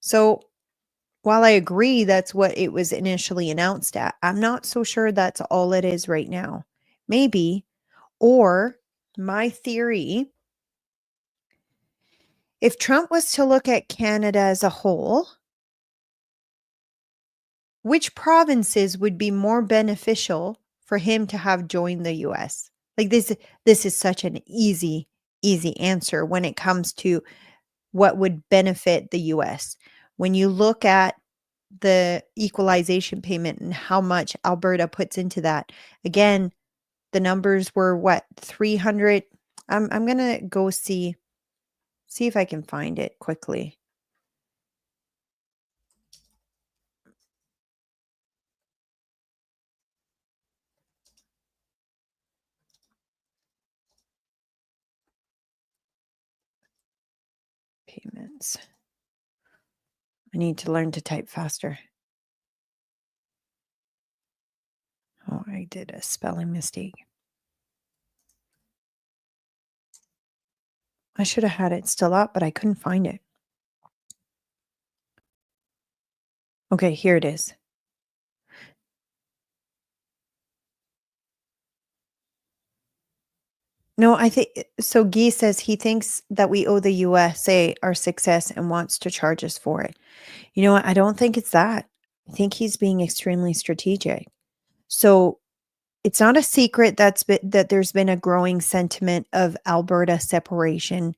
So while I agree that's what it was initially announced at, I'm not so sure that's all it is right now. Maybe, or my theory, if Trump was to look at Canada as a whole, which provinces would be more beneficial for him to have joined the U.S.? Like this is such an easy answer when it comes to what would benefit the US. When you look at the equalization payment and how much Alberta puts into that. Again, the numbers were what, 300. I'm going to go see if I can find it quickly. Payments. I need to learn to type faster. Oh, I did a spelling mistake. I should have had it still up, but I couldn't find it. Okay, here it is. No, I think so. Guy says he thinks that we owe the USA our success and wants to charge us for it. You know what? I don't think it's that. I think he's being extremely strategic. So it's not a secret that there's been a growing sentiment of Alberta separation.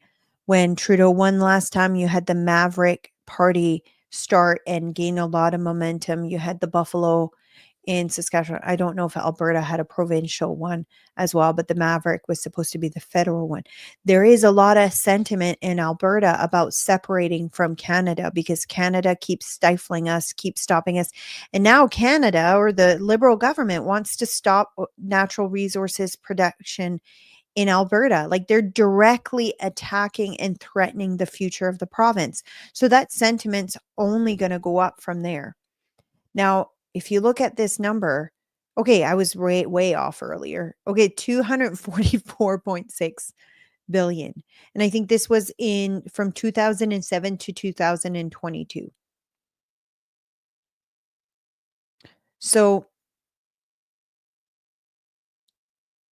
When Trudeau won last time, you had the Maverick Party start and gain a lot of momentum. You had the Buffalo in Saskatchewan. I don't know if Alberta had a provincial one as well, but the Maverick was supposed to be the federal one. There is a lot of sentiment in Alberta about separating from Canada because Canada keeps stifling us, keeps stopping us. And now Canada, or the Liberal government, wants to stop natural resources production in Alberta. Like, they're directly attacking and threatening the future of the province. So that sentiment's only going to go up from there. Now, if you look at this number, okay, I was way off earlier. Okay, 244.6 billion. And I think this was in from 2007 to 2022. So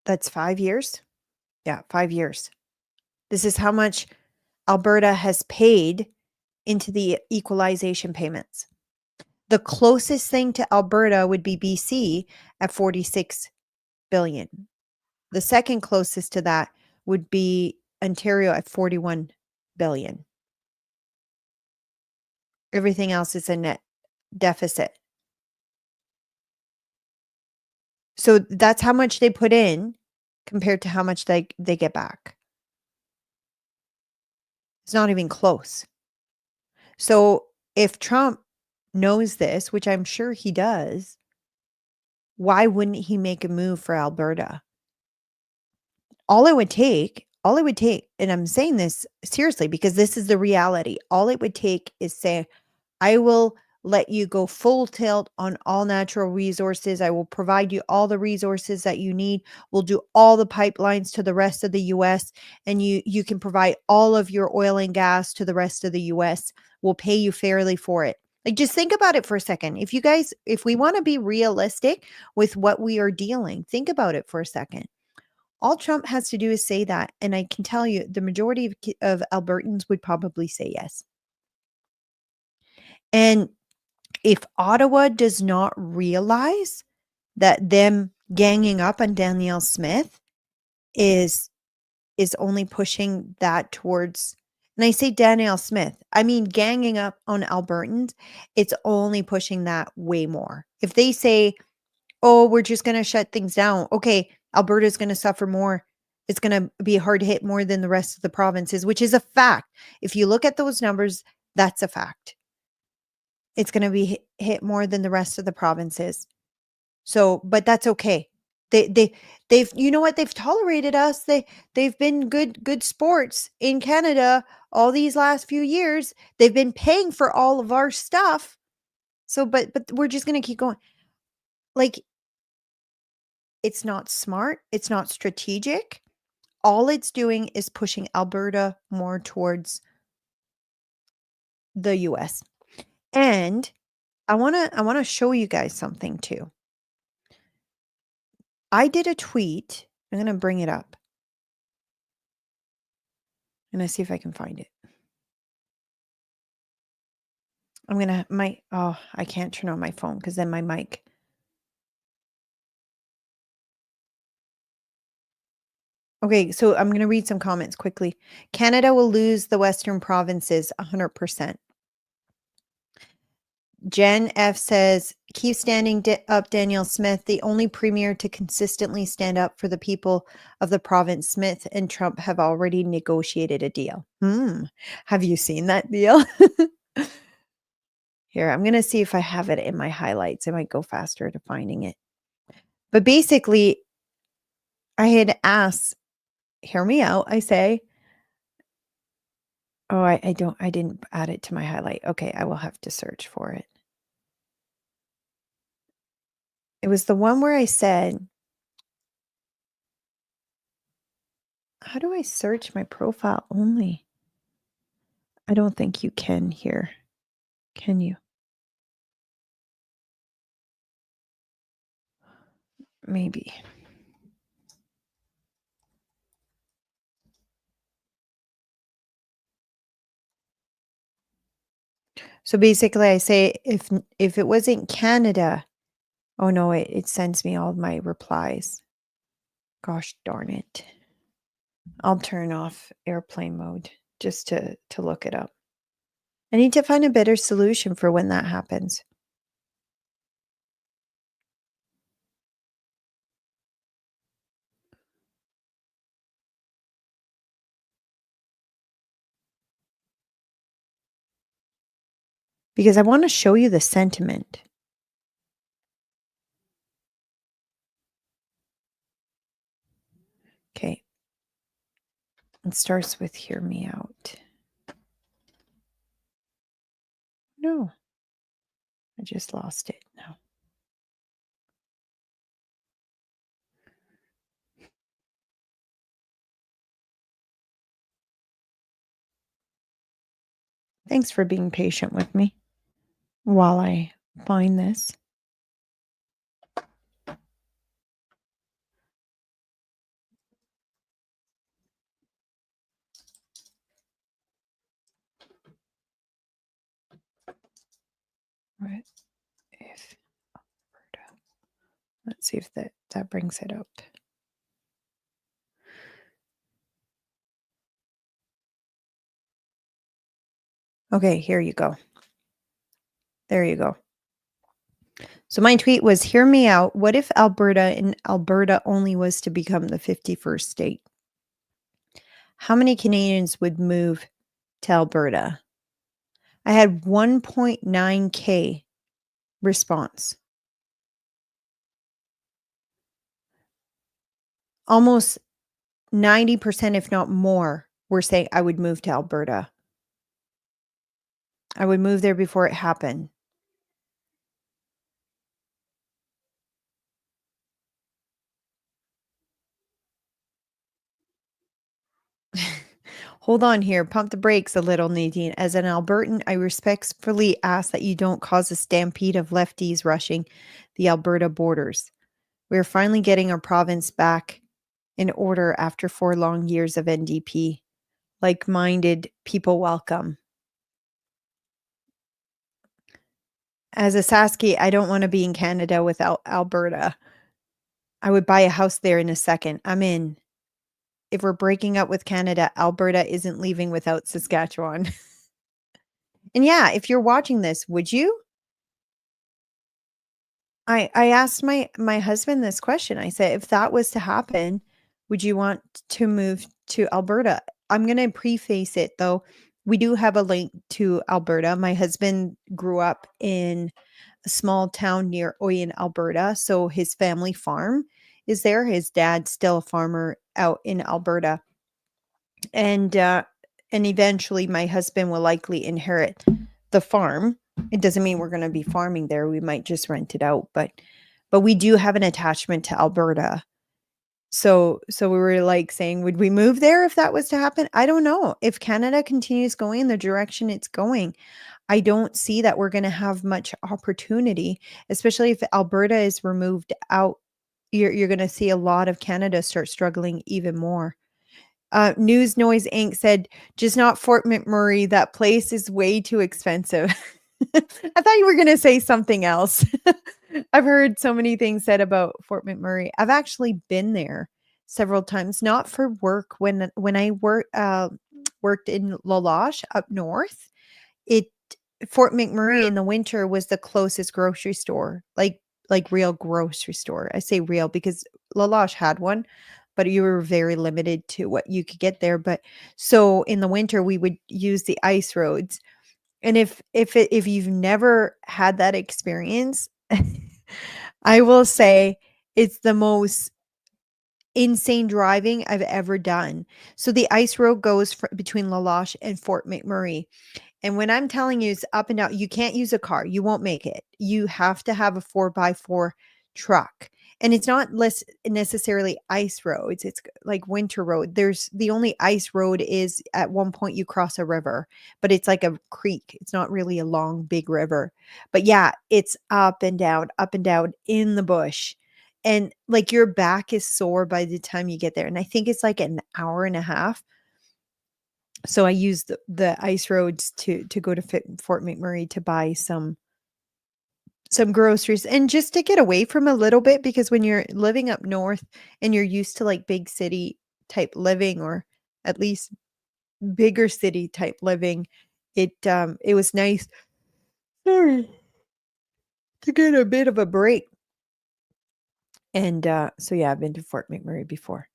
that's 5 years. Yeah, 5 years. This is how much Alberta has paid into the equalization payments. The closest thing to Alberta would be BC at 46 billion. The second closest to that would be Ontario at 41 billion. Everything else is a net deficit. So that's how much they put in compared to how much they get back. It's not even close. So if Trump knows this, which I'm sure he does, why wouldn't he make a move for Alberta? All it would take, and I'm saying this seriously because this is the reality. All it would take is say, I will let you go full tilt on all natural resources. I will provide you all the resources that you need. We'll do all the pipelines to the rest of the US, and you can provide all of your oil and gas to the rest of the US. We'll pay you fairly for it. Like, just think about it for a second. If we want to be realistic with what we are dealing, think about it for a second. All Trump has to do is say that, and I can tell you the majority of Albertans would probably say yes. And if Ottawa does not realize that them ganging up on Danielle Smith is only pushing that towards, and I say Danielle Smith, I mean ganging up on Albertans, it's only pushing that way more. If they say, oh, we're just going to shut things down, okay, Alberta's going to suffer more. It's going to be hard hit more than the rest of the provinces, which is a fact. If you look at those numbers, that's a fact. It's going to be hit more than the rest of the provinces. So, but that's okay. They've, you know what? They've tolerated us. They've been good sports in Canada all these last few years. They've been paying for all of our stuff. So, but we're just going to keep going. Like, it's not smart. It's not strategic. All it's doing is pushing Alberta more towards the US. And I want to show you guys something too. I did a tweet. I'm going to bring it up. I'm going to see if I can find it. I'm going to, I can't turn on my phone because then my mic. Okay, so I'm going to read some comments quickly. Canada will lose the Western provinces 100%. Jen F says, keep standing up, Danielle Smith, the only premier to consistently stand up for the people of the province. Smith and Trump have already negotiated a deal. Have you seen that deal? Here, I'm going to see if I have it in my highlights. It might go faster to finding it. But basically, I had asked, hear me out, I say. Oh, I didn't add it to my highlight. Okay, I will have to search for it. It was the one where I said, how do I search my profile only? I don't think you can here. Can you? Maybe. So basically I say if it wasn't Canada, oh no, it sends me all my replies. Gosh darn it. I'll turn off airplane mode just to look it up. I need to find a better solution for when that happens. Because I want to show you the sentiment. Okay. It starts with hear me out. No. I just lost it now. Thanks for being patient with me while I find this. What if Alberta? Let's see if that brings it up. Okay, here you go. There you go. So my tweet was, hear me out. What if Alberta and Alberta only was to become the 51st state? How many Canadians would move to Alberta? I had 1.9K response. Almost 90%, if not more, were saying I would move to Alberta. I would move there before it happened. Hold on here. Pump the brakes a little, Nadine. As an Albertan, I respectfully ask that you don't cause a stampede of lefties rushing the Alberta borders. We are finally getting our province back in order after 4 long years of NDP. Like-minded people welcome. As a Sasky, I don't want to be in Canada without Alberta. I would buy a house there in a second. I'm in. If we're breaking up with Canada, Alberta isn't leaving without Saskatchewan. And yeah, if you're watching this, would you? I asked my husband this question. I said, if that was to happen, would you want to move to Alberta? I'm going to preface it though. We do have a link to Alberta. My husband grew up in a small town near Oyen, Alberta. So his family farm is there. His dad's still a farmer out in Alberta. And eventually my husband will likely inherit the farm. It doesn't mean we're going to be farming there. We might just rent it out, but we do have an attachment to Alberta. So we were like saying, would we move there if that was to happen? I don't know. If Canada continues going in the direction it's going, I don't see that we're going to have much opportunity, especially if Alberta is removed out. You're going to see a lot of Canada start struggling even more. News Noise Inc. said, just not Fort McMurray. That place is way too expensive. I thought you were going to say something else. I've heard so many things said about Fort McMurray. I've actually been there several times, not for work. When I worked in La Loche up north, it Fort McMurray in the winter was the closest grocery store, like real grocery store. I say real because La Loche had one, but you were very limited to what you could get there. But so in the winter we would use the ice roads. And if you've never had that experience, I will say it's the most insane driving I've ever done. So the ice road goes between La Loche and Fort McMurray. And when I'm telling you it's up and down, you can't use a car. You won't make it. You have to have a 4x4 truck. And it's not less necessarily ice roads. It's like winter road. There's the only ice road is at one point you cross a river, but it's like a creek. It's not really a long, big river. But yeah, it's up and down in the bush. And like your back is sore by the time you get there. And I think it's like an hour and a half. So I used the ice roads to go to Fort McMurray to buy some groceries and just to get away from a little bit, because when you're living up north and you're used to like big city type living, or at least bigger city type living, it was nice to get a bit of a break. And so yeah, I've been to Fort McMurray before.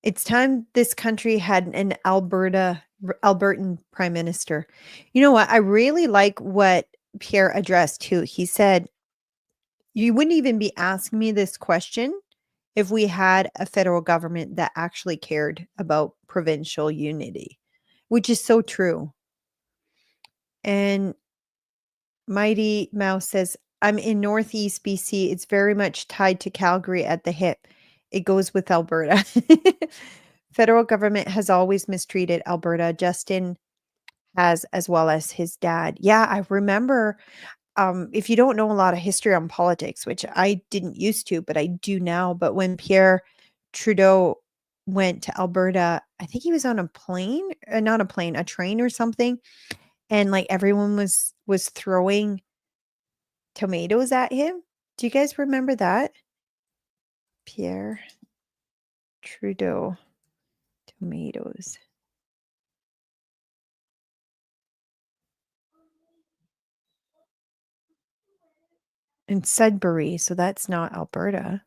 It's time this country had an Albertan prime minister. You know what? I really like what Pierre addressed too. He said, you wouldn't even be asking me this question if we had a federal government that actually cared about provincial unity, which is so true. And Mighty Mouse says, I'm in Northeast BC. It's very much tied to Calgary at the hip. It goes with Alberta. Federal government has always mistreated Alberta. Justin has, as well as his dad. Yeah, I remember. If you don't know a lot of history on politics, which I didn't used to, but I do now. But when Pierre Trudeau went to Alberta, I think he was on a plane, not a plane, a train or something, and like everyone was throwing tomatoes at him. Do you guys remember that? Pierre Trudeau, tomatoes. In Sudbury, so that's not Alberta.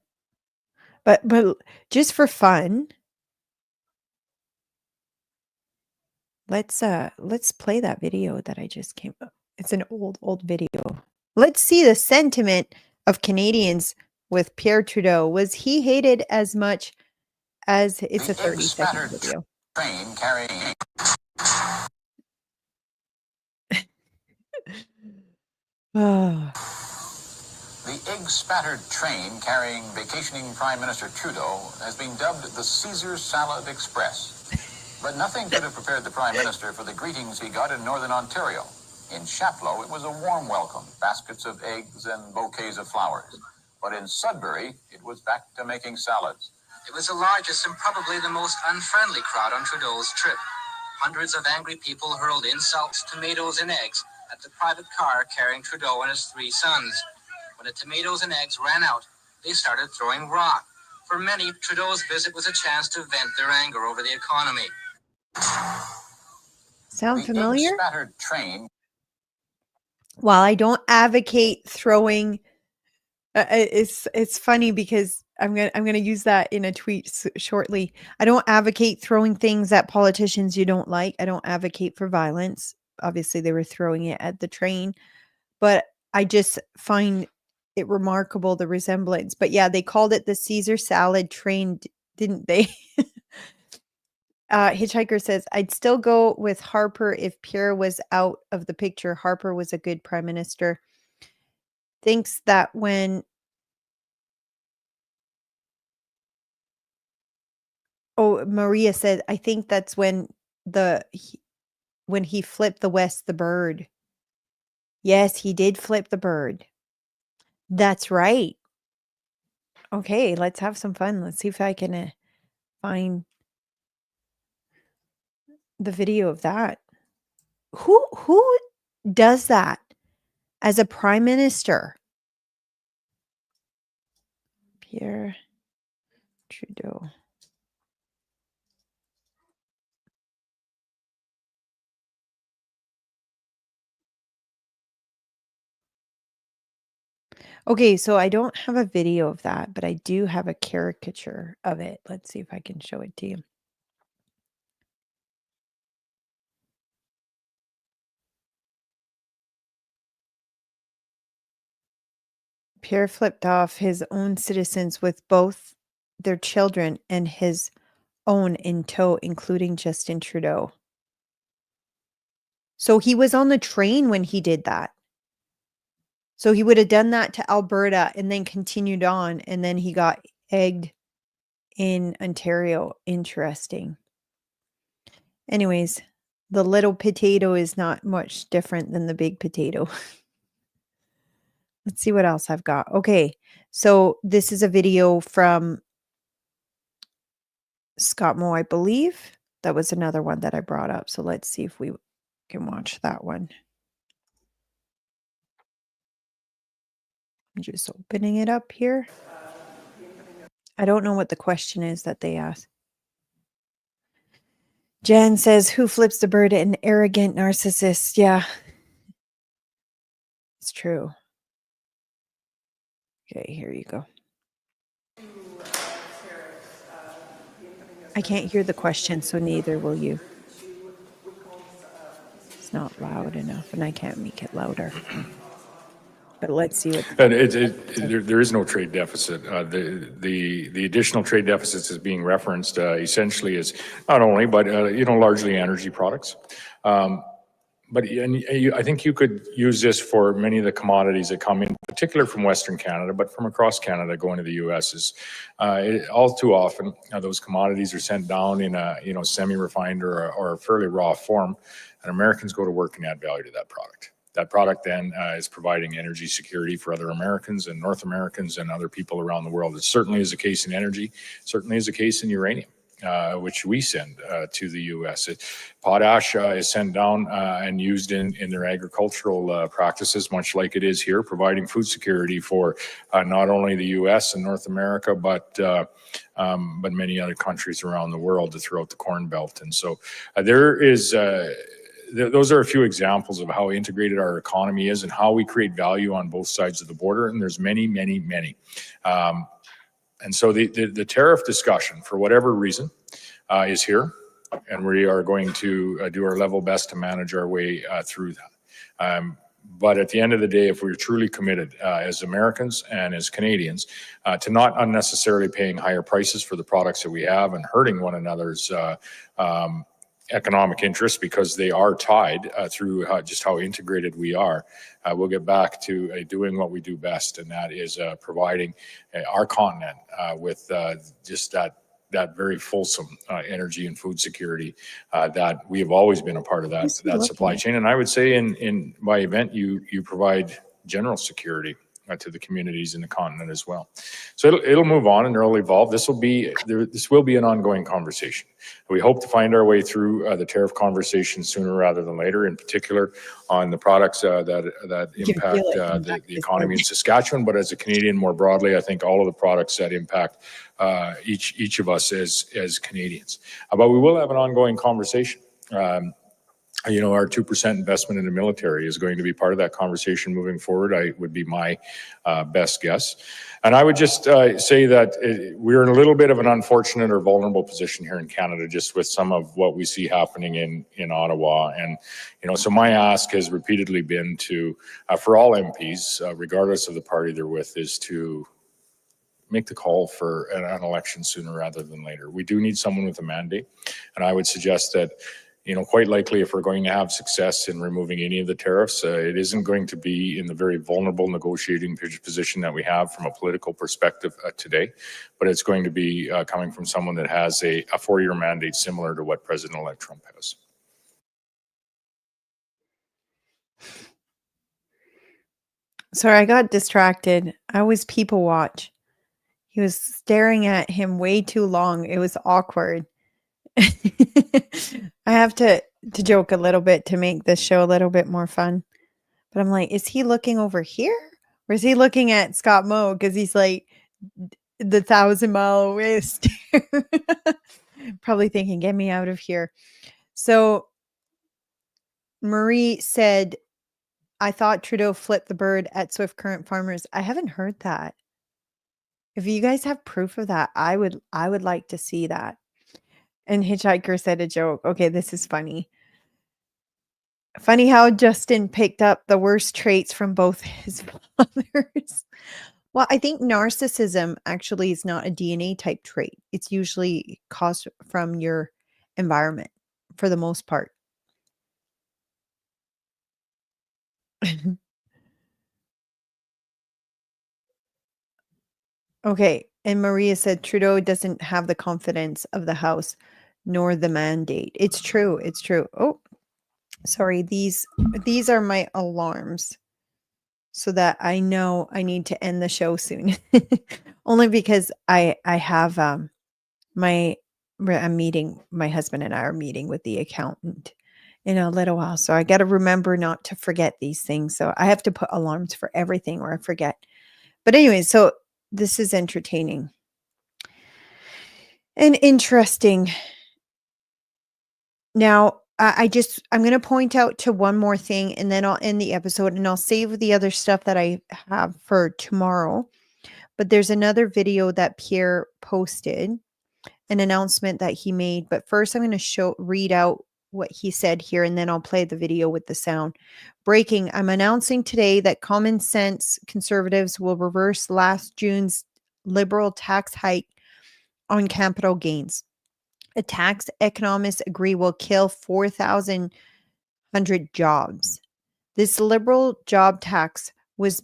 But just for fun, let's play that video that I just came up. It's an old video. Let's see the sentiment of Canadians with Pierre Trudeau. Was he hated as much as it's a 30-second video? Train carrying The egg-spattered train carrying vacationing Prime Minister Trudeau has been dubbed the Caesar Salad Express. But nothing could have prepared the Prime Minister for the greetings he got in Northern Ontario. In Chapleau, it was a warm welcome, baskets of eggs and bouquets of flowers. But in Sudbury, it was back to making salads. It was the largest and probably the most unfriendly crowd on Trudeau's trip. Hundreds of angry people hurled insults, tomatoes, and eggs at the private car carrying Trudeau and his three sons. When the tomatoes and eggs ran out, they started throwing rock. For many, Trudeau's visit was a chance to vent their anger over the economy. Sound familiar? The egg-spattered train. While I don't advocate throwing, it's funny because I'm gonna use that in a tweet shortly. I don't advocate throwing things at politicians you don't like. I don't advocate for violence. Obviously, they were throwing it at the train, but I just find it remarkable, the resemblance. But yeah, they called it the Caesar salad train, didn't they? Hitchhiker says, I'd still go with Harper if Pierre was out of the picture. Harper was a good prime minister. Thinks that when Maria said, I think that's when he flipped the West the bird. Yes, he did flip the bird. That's right. Okay, let's have some fun. Let's see if I can find the video of that. Who does that as a prime minister? Pierre Trudeau. Okay, so I don't have a video of that, but I do have a caricature of it. Let's see if I can show it to you. Pierre flipped off his own citizens with both their children and his own in tow, including Justin Trudeau. So he was on the train when he did that. So he would have done that to Alberta and then continued on, and then he got egged in Ontario. Interesting. Anyways, the little potato is not much different than the big potato. Let's see what else I've got. Okay, so this is a video from Scott Moe, I believe. That was another one that I brought up. So let's see if we can watch that one. I'm just opening it up here. I don't know what the question is that they asked. Jan says, who flips the bird? An arrogant narcissist. Yeah. It's true. Okay, here you go. I can't hear the question, so neither will you. It's not loud enough, and I can't make it louder. But let's see what. And there is no trade deficit. The additional trade deficits is being referenced essentially is not only, but largely energy products. But I think you could use this for many of the commodities that come in, particular from Western Canada, but from across Canada going to the U.S. is all too often those commodities are sent down in a semi-refined or a fairly raw form, and Americans go to work and add value to that product. That product then is providing energy security for other Americans and North Americans and other people around the world. It certainly is the case in energy, certainly is the case in uranium. Which we send to the U.S. Potash is sent down and used in their agricultural practices, much like it is here, providing food security for not only the U.S. and North America, but many other countries around the world throughout the Corn Belt. And so there is those are a few examples of how integrated our economy is and how we create value on both sides of the border. And there's many, many, many. And so the tariff discussion, for whatever reason, is here, and we are going to do our level best to manage our way through that. But at the end of the day, if we're truly committed as Americans and as Canadians to not unnecessarily paying higher prices for the products that we have and hurting one another's economic interests because they are tied through just how integrated we are, we'll get back to doing what we do best, and that is providing our continent with just that very fulsome energy and food security that we have always been a part of that supply chain. And I would say in by event, you provide general security to the communities in the continent as well. So it'll move on and it'll evolve. This will be an ongoing conversation. We hope to find our way through the tariff conversation sooner rather than later, in particular on the products that impact the economy in Saskatchewan, but as a Canadian more broadly, I think all of the products that impact each of us as Canadians. But we will have an ongoing conversation. Our 2% investment in the military is going to be part of that conversation moving forward. Would be my best guess. And I would just say that we're in a little bit of an unfortunate or vulnerable position here in Canada, just with some of what we see happening in Ottawa. And, so my ask has repeatedly been to, for all MPs, regardless of the party they're with, is to make the call for an election sooner rather than later. We do need someone with a mandate. And I would suggest that, quite likely if we're going to have success in removing any of the tariffs, it isn't going to be in the very vulnerable negotiating position that we have from a political perspective today, but it's going to be coming from someone that has a 4-year mandate similar to what President-elect Trump has. Sorry, I got distracted. I always people watch. He was staring at him way too long. It was awkward. I have to joke a little bit to make this show a little bit more fun. But I'm like, is he looking over here? Or is he looking at Scott Moe? Because he's like the 1,000-mile away stare. Probably thinking, get me out of here. So Marie said, I thought Trudeau flipped the bird at Swift Current farmers. I haven't heard that. If you guys have proof of that, I would like to see that. And Hitchhiker said a joke. Okay, this is funny. Funny how Justin picked up the worst traits from both his fathers. Well, I think narcissism actually is not a DNA type trait. It's usually caused from your environment for the most part. Okay. And Maria said Trudeau doesn't have the confidence of the House nor the mandate. It's true. It's true. Oh, sorry. These are my alarms so that I know I need to end the show soon. Only because I have I'm meeting, my husband and I are meeting with the accountant in a little while. So I got to remember not to forget these things. So I have to put alarms for everything or I forget. But anyway, so this is entertaining and interesting. Now, I'm going to point out to one more thing and then I'll end the episode and I'll save the other stuff that I have for tomorrow. But there's another video that Pierre posted, an announcement that he made. But first I'm going to read out what he said here, and then I'll play the video with the sound. Breaking, I'm announcing today that common sense conservatives will reverse last June's liberal tax hike on capital gains. A tax economists agree will kill 4,100 jobs. This liberal job tax was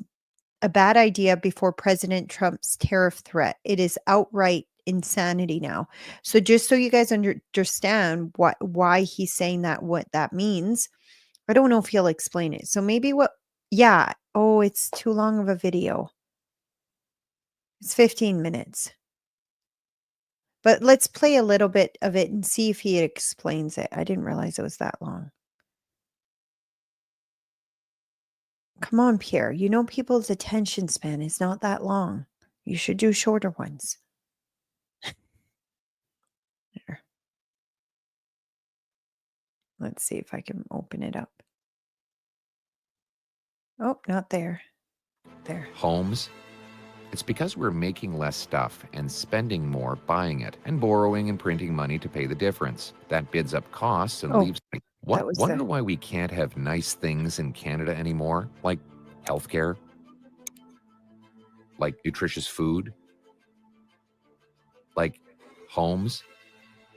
a bad idea before President Trump's tariff threat. It is outright insanity now. So just so you guys understand why he's saying that, what that means, I don't know if he'll explain it. So maybe it's too long of a video. It's 15 minutes. But let's play a little bit of it and see if he explains it. I didn't realize it was that long. Come on, Pierre. You know people's attention span is not that long. You should do shorter ones. There. Let's see if I can open it up. Oh, not there. There. Homes. It's because we're making less stuff and spending more buying it and borrowing and printing money to pay the difference. That bids up costs and leaves. Wonder why we can't have nice things in Canada anymore, like healthcare, like nutritious food, like homes.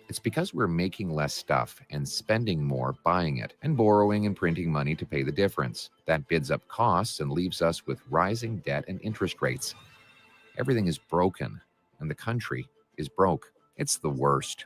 It's because we're making less stuff and spending more buying it and borrowing and printing money to pay the difference. That bids up costs and leaves us with rising debt and interest rates. Everything is broken and the country is broke. It's the worst.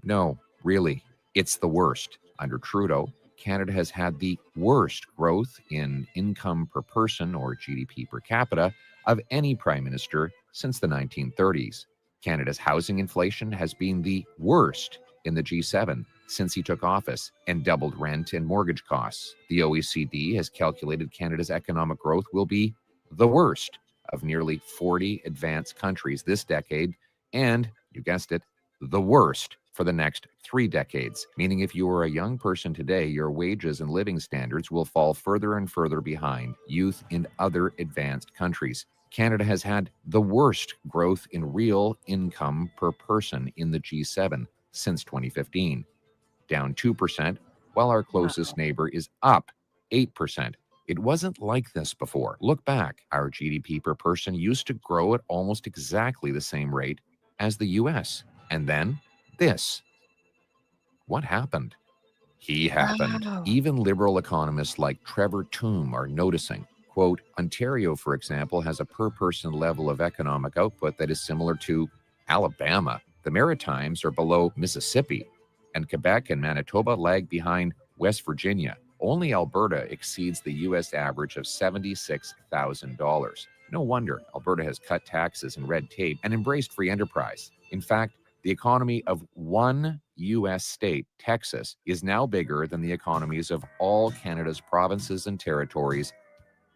No, really, it's the worst. Under Trudeau, Canada has had the worst growth in income per person, or GDP per capita, of any prime minister since the 1930s. Canada's housing inflation has been the worst in the G7 since he took office and doubled rent and mortgage costs. The OECD has calculated Canada's economic growth will be the worst of nearly 40 advanced countries this decade, and, you guessed it, the worst for the next 3 decades, meaning if you are a young person today, your wages and living standards will fall further and further behind youth in other advanced countries. Canada has had the worst growth in real income per person in the G7 since 2015, down 2%, while our closest neighbor is up 8%. It wasn't like this before. Look back. Our GDP per person used to grow at almost exactly the same rate as the US. And then this. What happened? He happened. Wow. Even liberal economists like Trevor Tombe are noticing. Quote, Ontario, for example, has a per-person level of economic output that is similar to Alabama. The Maritimes are below Mississippi, and Quebec and Manitoba lag behind West Virginia. Only Alberta exceeds the U.S. average of $76,000. No wonder Alberta has cut taxes and red tape and embraced free enterprise. In fact, the economy of one U.S. state, Texas, is now bigger than the economies of all Canada's provinces and territories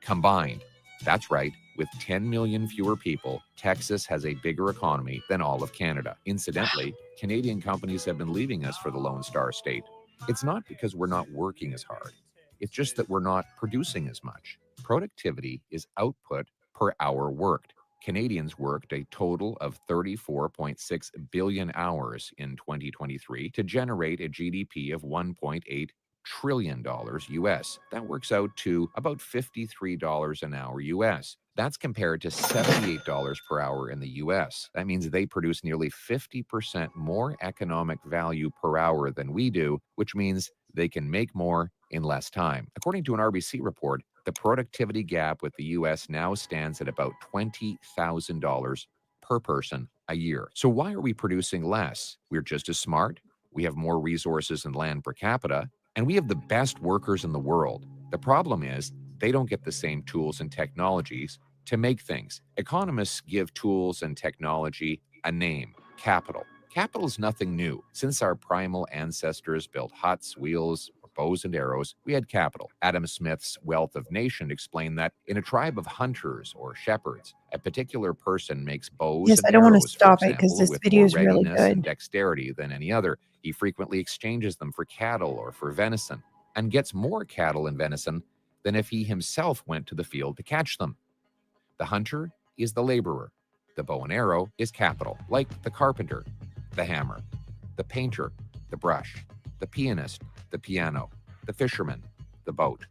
combined. That's right, with 10 million fewer people, Texas has a bigger economy than all of Canada. Incidentally, Canadian companies have been leaving us for the Lone Star State. It's not because we're not working as hard. It's just that we're not producing as much. Productivity is output per hour worked. Canadians worked a total of 34.6 billion hours in 2023 to generate a GDP of $1.8 trillion US. That works out to about $53 an hour US. That's compared to $78 per hour in the US. That means they produce nearly 50% more economic value per hour than we do, which means they can make more in less time. According to an RBC report, the productivity gap with the US now stands at about $20,000 per person a year. So why are we producing less? We're just as smart, we have more resources and land per capita, and we have the best workers in the world. The problem is they don't get the same tools and technologies to make things. Economists give tools and technology a name: capital. Capital is nothing new. Since our primal ancestors built huts, wheels, bows and arrows, we had capital. Adam Smith's Wealth of Nation explained that in a tribe of hunters or shepherds, a particular person makes bows Yes, and I don't want to arrows, for stop it because example, this with video more is really readiness and good. dexterity than any other. He frequently exchanges them for cattle or for venison, and gets more cattle and venison than if he himself went to the field to catch them. The hunter is the laborer. The bow and arrow is capital, like the carpenter, the hammer, the painter, the brush, the pianist, the piano, the fisherman, the boat.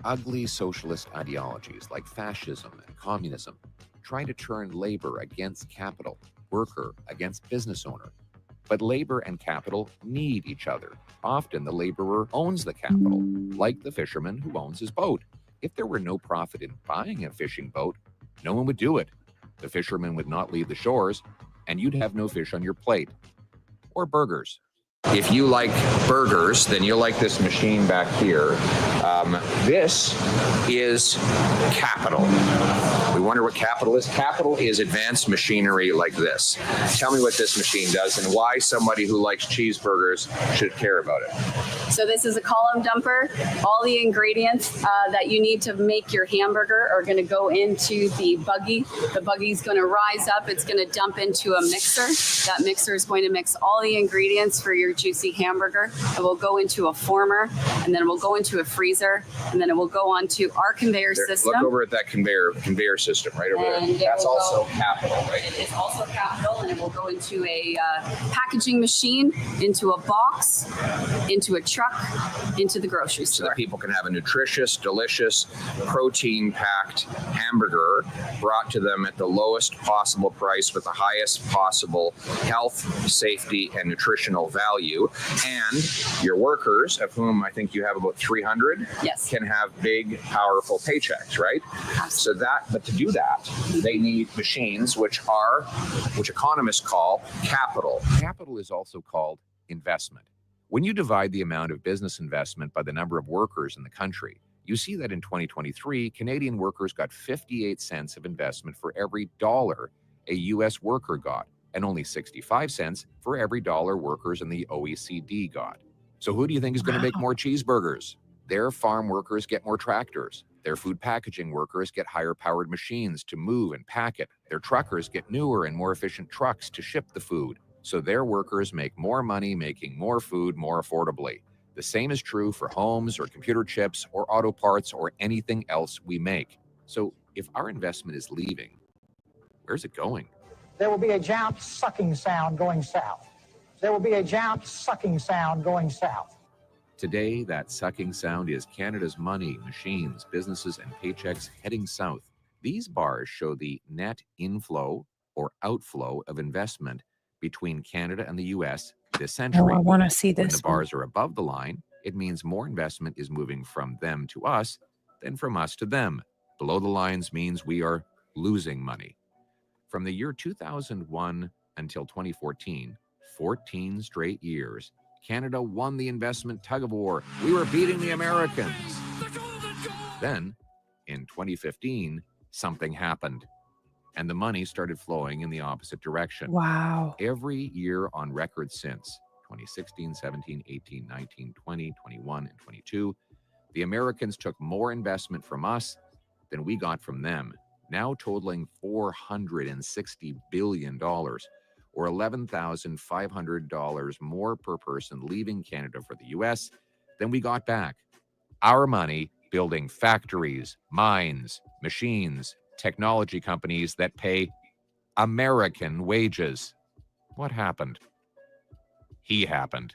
Ugly socialist ideologies like fascism and communism try to turn labor against capital, worker against business owner. But labor and capital need each other. Often the laborer owns the capital, like the fisherman who owns his boat. If there were no profit in buying a fishing boat, no one would do it. The fisherman would not leave the shores, and you'd have no fish on your plate. Or burgers. If you like burgers, then you'll like this machine back here. This is capital. We wonder what capital is. Capital is advanced machinery like this. Tell me what this machine does and why somebody who likes cheeseburgers should care about it. So this is a column dumper. All the ingredients that you need to make your hamburger are going to go into the buggy. The buggy's going to rise up. It's going to dump into a mixer. That mixer is going to mix all the ingredients for your juicy hamburger. It will go into a former, and then it will go into a freezer, and then it will go onto our conveyor system. Look over at that conveyor system right over there. That's also capital, right? It is also capital, and it will go into a packaging machine, into a box, into a truck, into the grocery store. So that people can have a nutritious, delicious, protein-packed hamburger brought to them at the lowest possible price with the highest possible health, safety, and nutritional value. And your workers, of whom I think you have about 300, yes, can have big, powerful paychecks, right? So but to do that, they need machines, which economists call capital. Capital is also called investment. When you divide the amount of business investment by the number of workers in the country, you see that in 2023, Canadian workers got 58 cents of investment for every dollar a U.S. worker got, and only 65 cents for every dollar workers in the OECD got. So who do you think is going to make more cheeseburgers? Their farm workers get more tractors. Their food packaging workers get higher powered machines to move and pack it. Their truckers get newer and more efficient trucks to ship the food. So their workers make more money making more food more affordably. The same is true for homes or computer chips or auto parts or anything else we make. So if our investment is leaving, where's it going? There will be a giant sucking sound going south. There will be a giant sucking sound going south. Today, that sucking sound is Canada's money, machines, businesses, and paychecks heading south. These bars show the net inflow or outflow of investment between Canada and the U.S. this century. Oh, I want to see When this the bars are above the line, it means more investment is moving from them to us than from us to them. Below the lines means we are losing money. From the year 2001 until 2014, 14 straight years, Canada won the investment tug-of-war. We were beating the Americans. Then, in 2015, something happened, and the money started flowing in the opposite direction. Wow. Every year on record since 2016, 17, 18, 19, 20, 21, and 22, the Americans took more investment from us than we got from them, now totaling $460 billion, or $11,500 more per person leaving Canada for the US than we got back. Our money building factories, mines, machines, technology companies that pay American wages. What happened? He happened.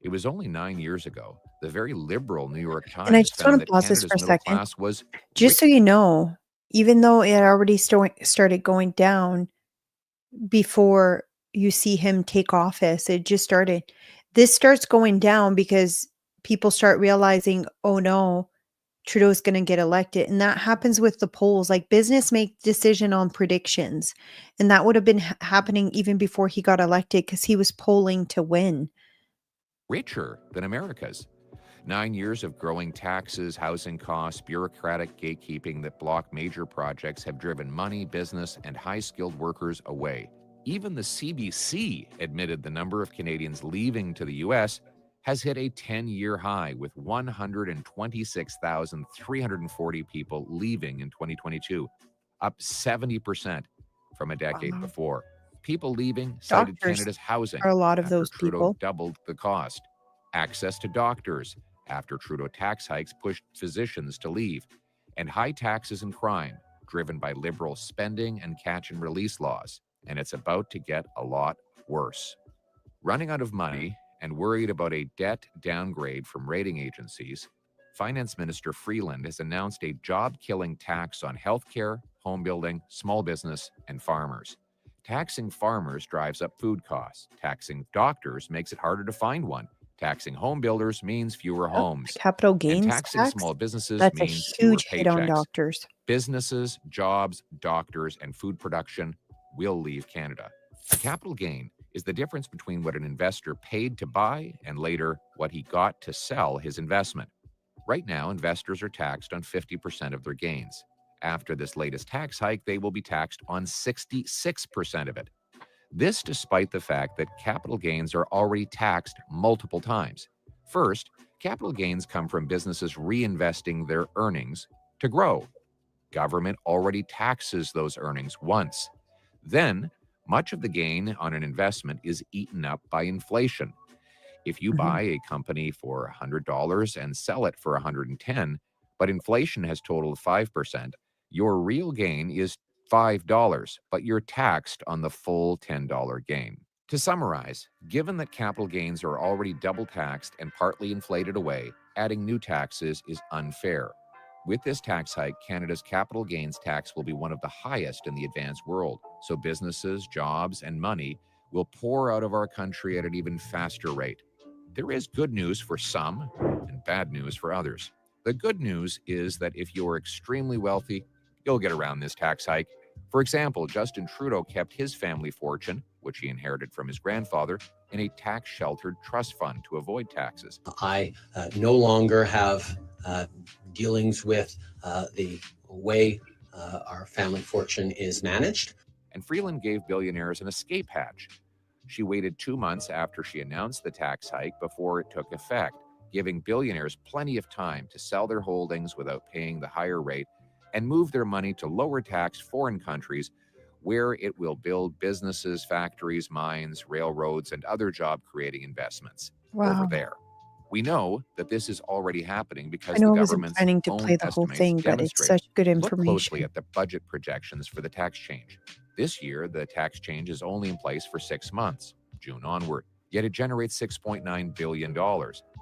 It was only 9 years ago, the very liberal New York And I Times just want found to that pause this Canada's for a middle second. class was Just so you know, even though it already started going down before you see him take office, it just started. This starts going down because people start realizing, oh no, Trudeau's going to get elected. And that happens with the polls. Like business make decision on predictions. And that would have been happening even before he got elected because he was polling to win. richer than America's. 9 years of growing taxes, housing costs, bureaucratic gatekeeping that block major projects have driven money, business, and high-skilled workers away. Even the CBC admitted the number of Canadians leaving to the U.S. has hit a 10-year high, with 126,340 people leaving in 2022, up 70% from a decade Wow. before. People leaving cited Doctors Canada's housing are a lot of after those Trudeau people. doubled the cost, access to doctors after Trudeau tax hikes pushed physicians to leave, and high taxes and crime driven by liberal spending and catch and release laws. And it's about to get a lot worse. Running out of money and worried about a debt downgrade from rating agencies, Finance Minister Freeland has announced a job-killing tax on healthcare, home building, small business, and farmers. Taxing farmers drives up food costs. Taxing doctors makes it harder to find one. Taxing home builders means fewer Yep, homes. the capital And gains taxing tax, small businesses that's a means fewer huge hit on paychecks. doctors. Businesses, jobs, doctors, and food production will leave Canada. A capital gain is the difference between what an investor paid to buy and later what he got to sell his investment. Right now, investors are taxed on 50% of their gains. After this latest tax hike, they will be taxed on 66% of it. This despite the fact that capital gains are already taxed multiple times. First, capital gains come from businesses reinvesting their earnings to grow. Government already taxes those earnings once. Then, much of the gain on an investment is eaten up by inflation. If you buy a company for $100 and sell it for $110, but inflation has totaled 5%, your real gain is $5, but you're taxed on the full $10 gain. To summarize, given that capital gains are already double taxed and partly inflated away, adding new taxes is unfair. With this tax hike, Canada's capital gains tax will be one of the highest in the advanced world, so businesses, jobs, and money will pour out of our country at an even faster rate. There is good news for some and bad news for others. The good news is that if you're extremely wealthy, you'll get around this tax hike. For example, Justin Trudeau kept his family fortune, which he inherited from his grandfather, in a tax-sheltered trust fund to avoid taxes. I no longer have dealings with the way our family fortune is managed. And Freeland gave billionaires an escape hatch. She waited 2 months after she announced the tax hike before it took effect, giving billionaires plenty of time to sell their holdings without paying the higher rate and move their money to lower tax foreign countries where it will build businesses, factories, mines, railroads, and other job-creating investments over there. We know that this is already happening because I know the I wasn't government's planning to own play the whole estimates thing, but it's demonstrate. such good Look closely information. at the budget projections for the tax change. This year, the tax change is only in place for 6 months, June onward, yet it generates $6.9 billion.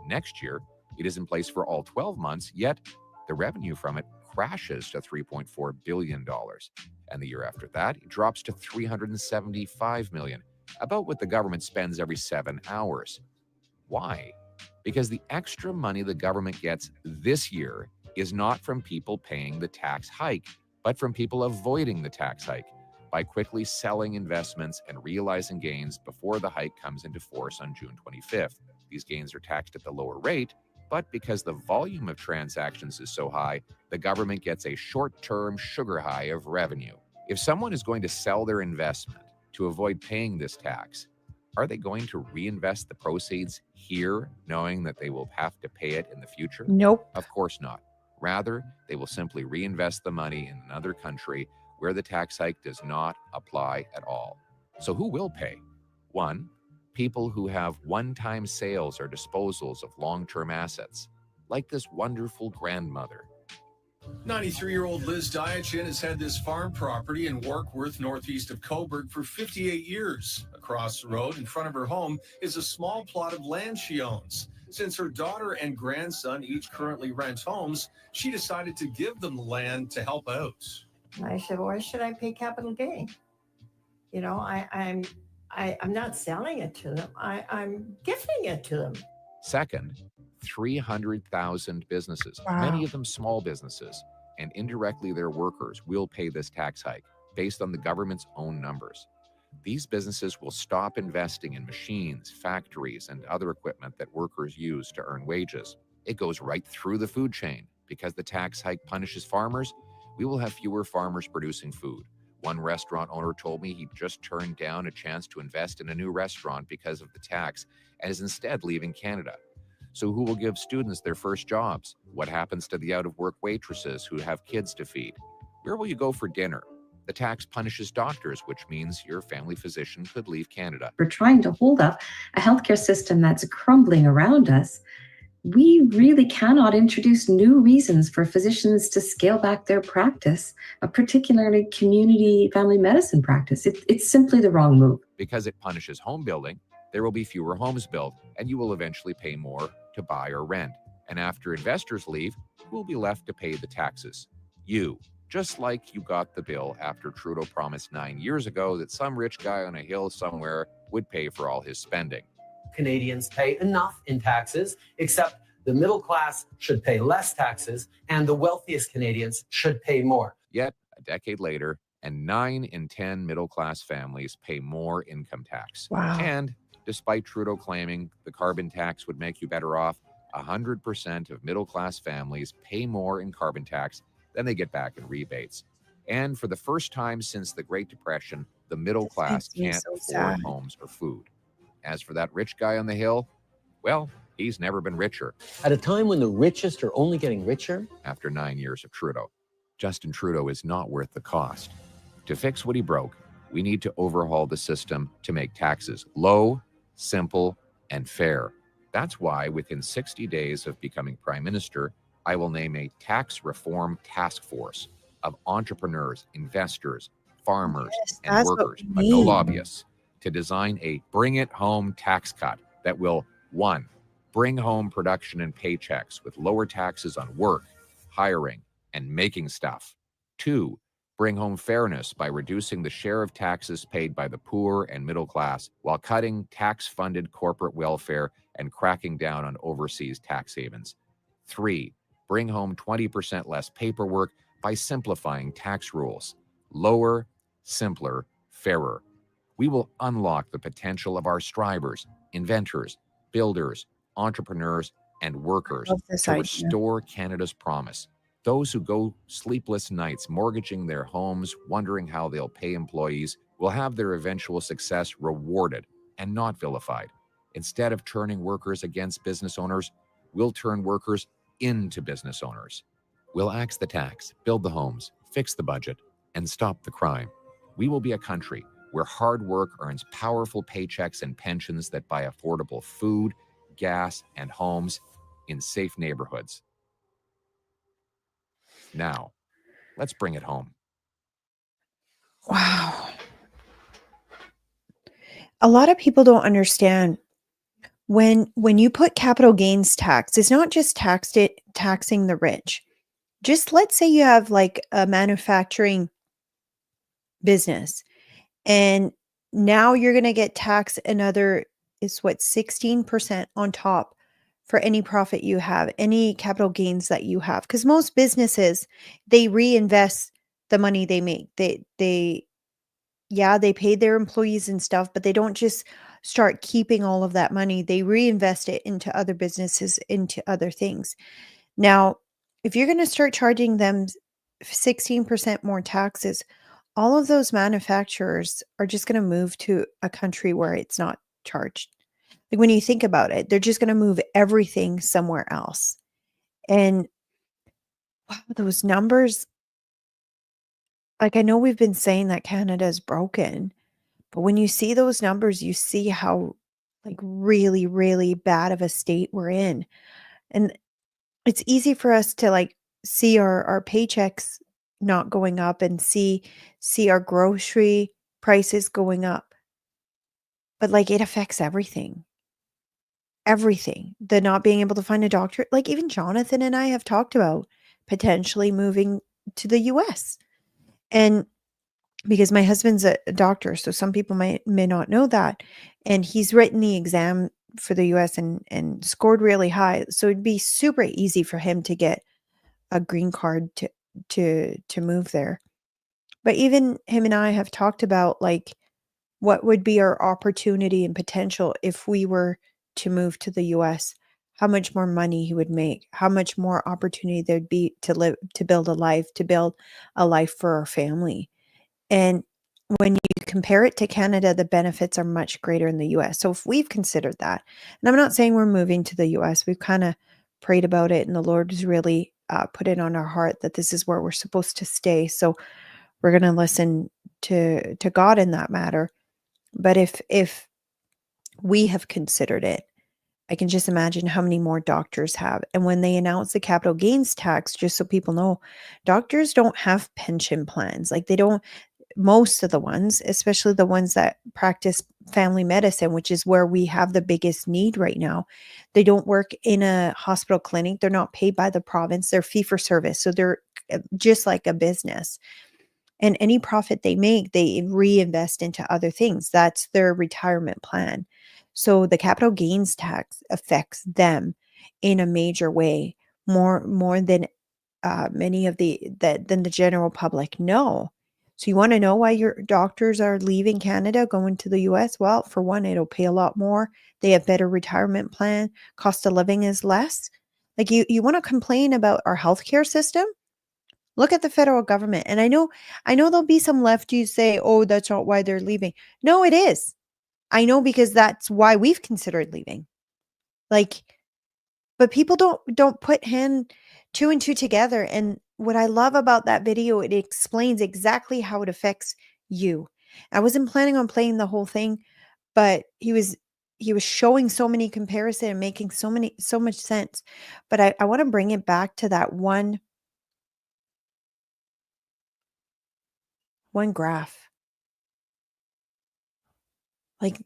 Next year, it is in place for all 12 months, yet the revenue from it crashes to $3.4 billion. And the year after that, it drops to $375 million, about what the government spends every 7 hours. Why? Because the extra money the government gets this year is not from people paying the tax hike, but from people avoiding the tax hike by quickly selling investments and realizing gains before the hike comes into force on June 25th. These gains are taxed at the lower rate, but because the volume of transactions is so high, the government gets a short-term sugar high of revenue. If someone is going to sell their investment to avoid paying this tax, are they going to reinvest the proceeds here, knowing that they will have to pay it in the future? Nope. Of course not. Rather, they will simply reinvest the money in another country where the tax hike does not apply at all. So who will pay? 1. People who have one-time sales or disposals of long-term assets, like this wonderful grandmother. 93-year-old Liz Diachin has had this farm property in Warkworth, northeast of Coburg, for 58 years. Across the road in front of her home is a small plot of land she owns. Since her daughter and grandson each currently rent homes, she decided to give them the land to help out. I said, why should I pay capital gain? You know, I'm not selling it to them. I'm gifting it to them. Second, 300,000 businesses, many of them small businesses, and indirectly their workers will pay this tax hike based on the government's own numbers. These businesses will stop investing in machines, factories, and other equipment that workers use to earn wages. It goes right through the food chain. Because the tax hike punishes farmers, we will have fewer farmers producing food. One restaurant owner told me he just turned down a chance to invest in a new restaurant because of the tax and is instead leaving Canada. So who will give students their first jobs? What happens to the out-of-work waitresses who have kids to feed? Where will you go for dinner? The tax punishes doctors, which means your family physician could leave Canada. We're trying to hold up a healthcare system that's crumbling around us. We really cannot introduce new reasons for physicians to scale back their practice, particularly community family medicine practice. It's simply the wrong move. Because it punishes home building, there will be fewer homes built, and you will eventually pay more to buy or rent. And after investors leave, who will be left to pay the taxes? You. Just like you got the bill after Trudeau promised 9 years ago that some rich guy on a hill somewhere would pay for all his spending. Canadians pay enough in taxes, except the middle class should pay less taxes and the wealthiest Canadians should pay more. Yet, a decade later, and 9 in 10 middle-class families pay more income tax. Wow. And despite Trudeau claiming the carbon tax would make you better off, 100% of middle-class families pay more in carbon tax than they get back in rebates. And for the first time since the Great Depression, the middle class can't afford homes or food. As for that rich guy on the hill, well, he's never been richer. At a time when the richest are only getting richer? After 9 years of Trudeau, Justin Trudeau is not worth the cost. To fix what he broke, we need to overhaul the system to make taxes low, simple, and fair. That's why within 60 days of becoming Prime Minister, I will name a tax reform task force of entrepreneurs, investors, farmers, and workers, but no lobbyists, to design a bring it home tax cut that will, 1, bring home production and paychecks with lower taxes on work, hiring, and making stuff. 2, bring home fairness by reducing the share of taxes paid by the poor and middle class while cutting tax-funded corporate welfare and cracking down on overseas tax havens. 3, bring home 20% less paperwork by simplifying tax rules. Lower, simpler, fairer. We will unlock the potential of our strivers, inventors, builders, entrepreneurs, and workers to restore Canada's promise. Those who go sleepless nights mortgaging their homes, wondering how they'll pay employees, will have their eventual success rewarded and not vilified. Instead of turning workers against business owners, we'll turn workers into business owners. We'll axe the tax, build the homes, fix the budget, and stop the crime. We will be a country where hard work earns powerful paychecks and pensions that buy affordable food, gas, and homes in safe neighborhoods. Now, let's bring it home. Wow. A lot of people don't understand when you put capital gains tax, it's not just taxing the rich. Just let's say you have like a manufacturing business and now you're going to get taxed another, is what, 16% on top for any profit you have, any capital gains that you have. Because most businesses, they reinvest the money they make. They pay their employees and stuff, but they don't just start keeping all of that money. They reinvest it into other businesses, into other things. Now, if you're going to start charging them 16% more taxes, all of those manufacturers are just going to move to a country where it's not charged. Like when you think about it, they're just going to move everything somewhere else. And wow, those numbers, like, I know we've been saying that Canada is broken, but when you see those numbers, you see how, like, really, really bad of a state we're in. And it's easy for us to, like, see our paychecks not going up and see our grocery prices going up, but, like, it affects everything. Everything. The not being able to find a doctor, like, even Jonathan and I have talked about potentially moving to the US. And because my husband's a doctor, so some people may not know that, and he's written the exam for the US and scored really high, so it'd be super easy for him to get a green card to move there. But even him and I have talked about, like, what would be our opportunity and potential if we were to move to the US, how much more money he would make, how much more opportunity there'd be to live, to build a life for our family. And when you compare it to Canada, the benefits are much greater in the US. So if we've considered that, and I'm not saying we're moving to the US, we've kind of prayed about it, and the Lord has really put it on our heart that this is where we're supposed to stay. So we're going to listen to God in that matter. But if we have considered it, I can just imagine how many more doctors have. And when they announce the capital gains tax, just so people know, doctors don't have pension plans. Like, they don't, most of the ones, especially the ones that practice family medicine, which is where we have the biggest need right now, they don't work in a hospital clinic. They're not paid by the province. They're fee for service. So they're just like a business. And any profit they make, they reinvest into other things. That's their retirement plan. So the capital gains tax affects them in a major way, more than many of than the general public know. So you want to know why your doctors are leaving Canada, going to the US? Well, for one, it'll pay a lot more. They have better retirement plan. Cost of living is less. Like, you want to complain about our healthcare system? Look at the federal government. And I know there'll be some lefties say, "Oh, that's not why they're leaving." No, it is. I know, because that's why we've considered leaving. Like, but people don't put two and two together. And what I love about that video, it explains exactly how it affects you. I wasn't planning on playing the whole thing, but he was showing so many comparison and making so much sense. But I want to bring it back to that one graph. Like,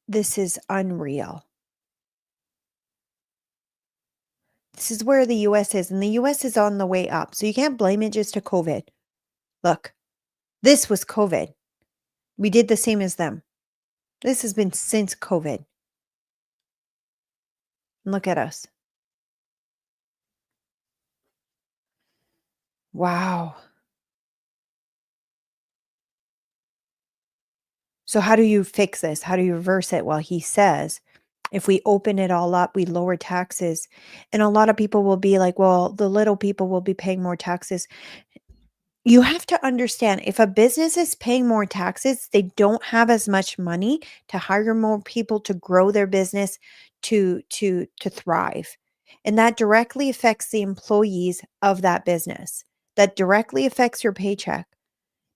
this is unreal. This is where the US is, and the US is on the way up. So you can't blame it just to COVID. Look, this was COVID. We did the same as them. This has been since COVID. Look at us. Wow. So how do you fix this? How do you reverse it? Well, he says, if we open it all up, we lower taxes. And a lot of people will be like, well, the little people will be paying more taxes. You have to understand, if a business is paying more taxes, they don't have as much money to hire more people to grow their business, to thrive. And that directly affects the employees of that business. That directly affects your paycheck.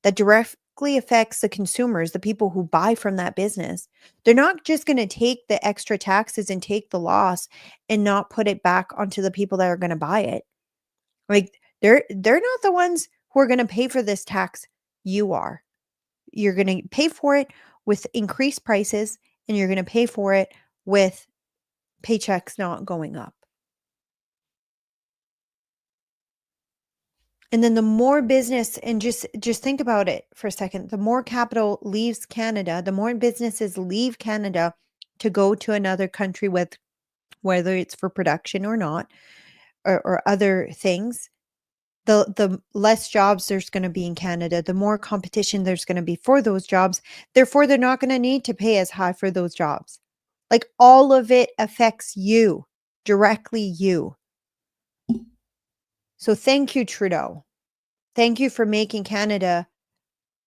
That directly affects the consumers, the people who buy from that business. They're not just going to take the extra taxes and take the loss and not put it back onto the people that are going to buy it. Like, they're not the ones who are going to pay for this tax. You are. You're going to pay for it with increased prices, and you're going to pay for it with paychecks not going up. And then the more business, and just think about it for a second, the more capital leaves Canada, the more businesses leave Canada to go to another country, with whether it's for production or not, or other things, the less jobs there's going to be in Canada, the more competition there's going to be for those jobs. Therefore, they're not going to need to pay as high for those jobs. Like, all of it affects you, directly you. So thank you, Trudeau. Thank you for making Canada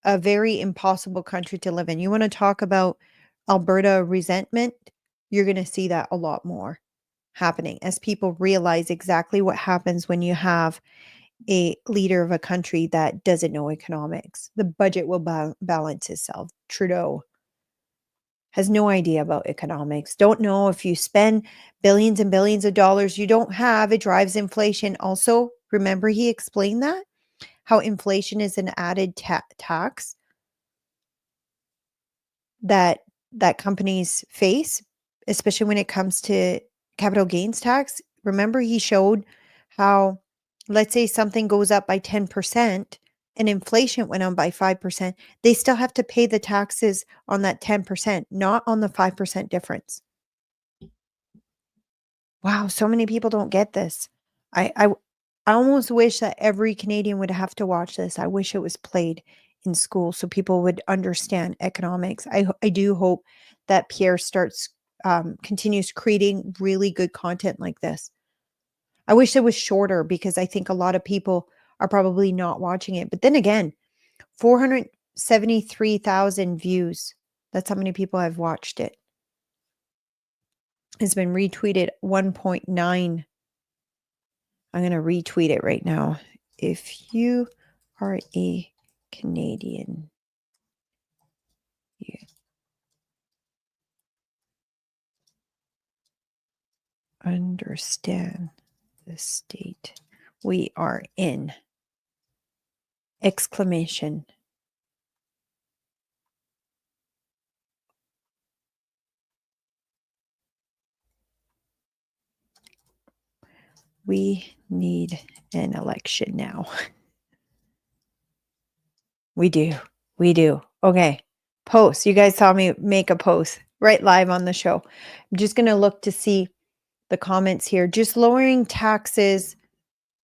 a very impossible country to live in. You want to talk about Alberta resentment? You're going to see that a lot more. happening as people realize exactly what happens when you have a leader of a country that doesn't know economics. The budget will balance itself. Trudeau has no idea about economics. Don't know if you spend billions and billions of dollars you don't have, it drives inflation. Also, remember he explained that how inflation is an added tax that companies face, especially when it comes to capital gains tax. Remember he showed how, let's say something goes up by 10% and inflation went on by 5%, they still have to pay the taxes on that 10%, not on the 5% difference. Wow, so many people don't get this. I almost wish that every Canadian would have to watch this. I wish it was played in school so people would understand economics. I do hope that Pierre continues creating really good content like this. I wish it was shorter because I think a lot of people are probably not watching it. But then again, 473,000 views. That's how many people have watched it. It's been retweeted 1.9. I'm going to retweet it right now. If you are a Canadian, you understand the state we are in. Exclamation. We need an election now. We do. We do. Okay. Post. You guys saw me make a post right live on the show. I'm just going to look to see the comments here. Just lowering taxes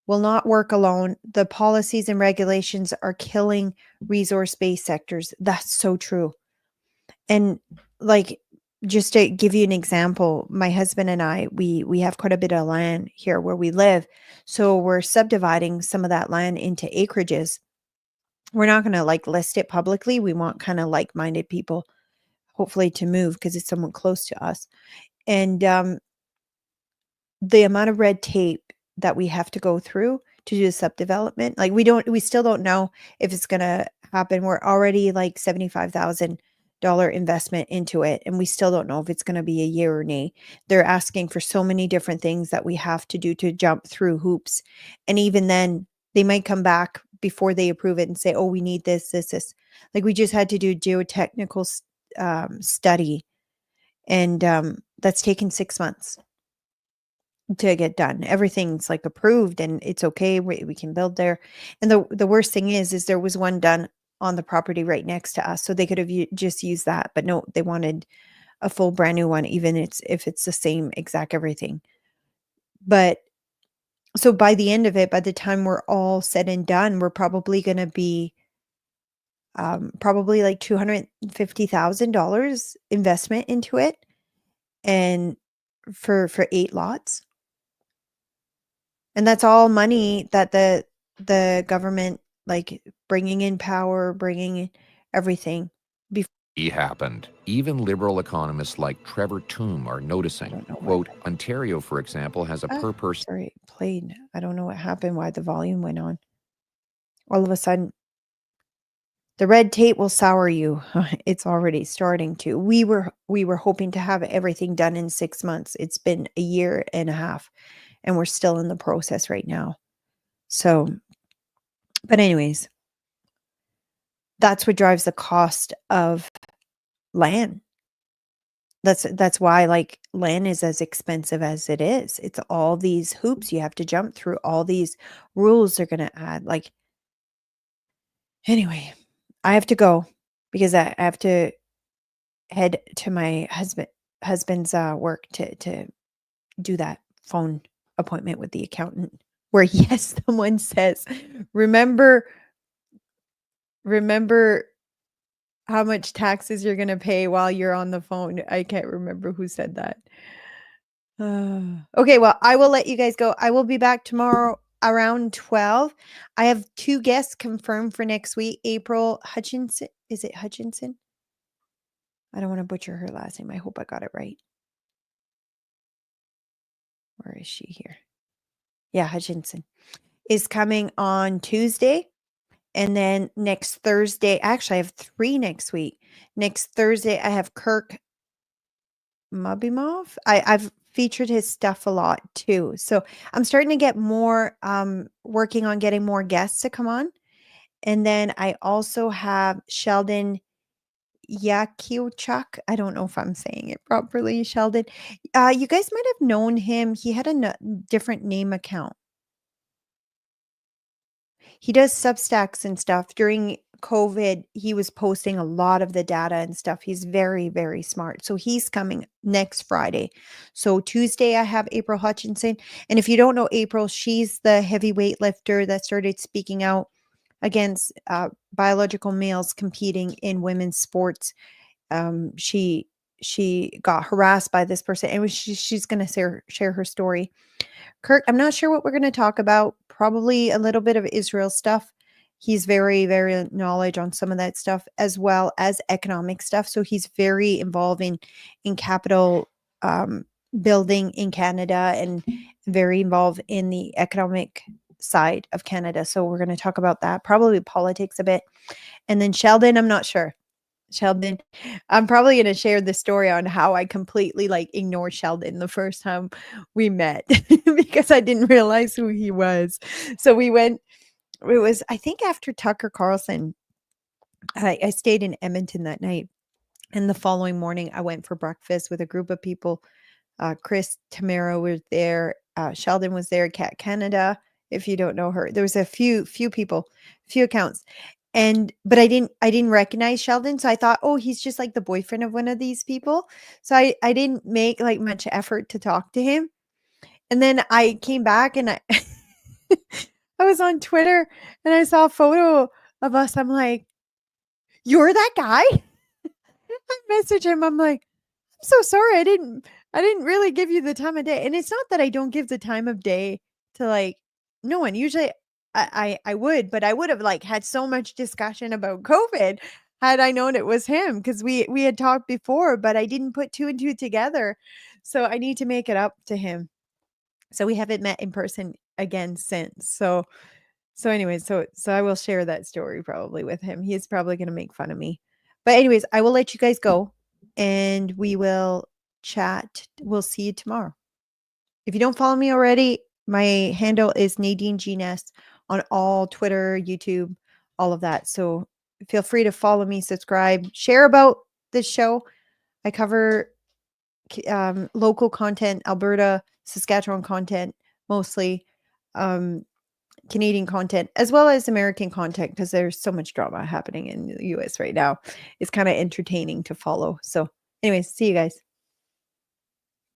will not work alone. The policies and regulations are killing resource-based sectors. That's so true. And like, just to give you an example, my husband and I, we have quite a bit of land here where we live. So we're subdividing some of that land into acreages. We're not going to like list it publicly. We want kind of like-minded people, hopefully, to move because it's someone close to us. And the amount of red tape that we have to go through to do the subdevelopment, like we still don't know if it's going to happen. We're already like $75,000 investment into it, and we still don't know if it's going to be a year or nay. They're asking for so many different things that we have to do to jump through hoops. And even then, they might come back before they approve it and say, oh, we need this. Like we just had to do geotechnical study, and that's taken 6 months to get done. Everything's like approved and it's okay. We can build there. And the worst thing is there was one done on the property right next to us. So they could have just used that, but no, they wanted a full brand new one, even if it's the same exact everything. But so by the end of it, by the time we're all said and done, we're probably going to be probably like $250,000 investment into it. And for 8 lots. And that's all money that the government, like bringing in power, bringing in everything. Happened. Even liberal economists like Trevor Toome are noticing. Quote, Ontario, for example, has a per person. Sorry, played. I don't know what happened, why the volume went on. All of a sudden, the red tape will sour you. It's already starting to. We were hoping to have everything done in 6 months. It's been a year and a half, and we're still in the process right now. So, but anyways, that's what drives the cost of land. That's why like land is as expensive as it is. It's all these hoops you have to jump through, all these rules they're going to add. Like, anyway, I have to go because I have to head to my husband's work to do that phone appointment with the accountant where yes, someone says, remember how much taxes you're going to pay while you're on the phone. I can't remember who said that. Okay, well, I will let you guys go. I will be back tomorrow around 12. I have 2 guests confirmed for next week. April Hutchinson. Is it Hutchinson? I don't want to butcher her last name. I hope I got it right. Where is she here? Yeah, Hutchinson is coming on Tuesday. And then next Thursday, actually, I have 3 next week. Next Thursday, I have Kirk Mubimov. I've featured his stuff a lot too. So I'm starting to get more, working on getting more guests to come on. And then I also have Sheldon Yakiwchuk. I don't know if I'm saying it properly, Sheldon. You guys might have known him. He had a different name account. He does Substacks and stuff. During COVID, he was posting a lot of the data and stuff. He's very, very smart. So he's coming next Friday. So Tuesday, I have April Hutchinson. And if you don't know April, she's the heavy weightlifter that started speaking out against biological males competing in women's sports. She got harassed by this person, and she's going to share her story. Kirk, I'm not sure what we're going to talk about. Probably a little bit of Israel stuff. He's very, very knowledge on some of that stuff, as well as economic stuff. So he's very involved in capital building in Canada, and very involved in the economic side of Canada. So we're going to talk about that. Probably politics a bit. And then Sheldon, I'm not sure. Sheldon, I'm probably going to share the story on how I completely ignored Sheldon the first time we met because I didn't realize who he was. So it was, I think, after Tucker Carlson. I stayed in Edmonton that night. And the following morning, I went for breakfast with a group of people. Chris Tamara was there. Sheldon was there. Cat Canada, if you don't know her. There was a few people, few accounts. But I didn't recognize Sheldon. So I thought, oh, he's just like the boyfriend of one of these people. So I didn't make much effort to talk to him. And then I came back and I was on Twitter and I saw a photo of us. I'm like, you're that guy? I message him. I'm like, I'm so sorry. I didn't really give you the time of day. And it's not that I don't give the time of day to no one. Usually I would, but I would have had so much discussion about COVID had I known it was him, because we had talked before, but I didn't put 2 and 2 together. So I need to make it up to him. So we haven't met in person again since. So anyways, so I will share that story probably with him. He's probably going to make fun of me. But anyways, I will let you guys go and we will chat. We'll see you tomorrow. If you don't follow me already, my handle is Nadine Gnes on all Twitter, YouTube, all of that. So feel free to follow me, subscribe, share about this show. I cover local content, Alberta, Saskatchewan content, mostly Canadian content, as well as American content, because there's so much drama happening in the US right now. It's kind of entertaining to follow. So anyways, see you guys.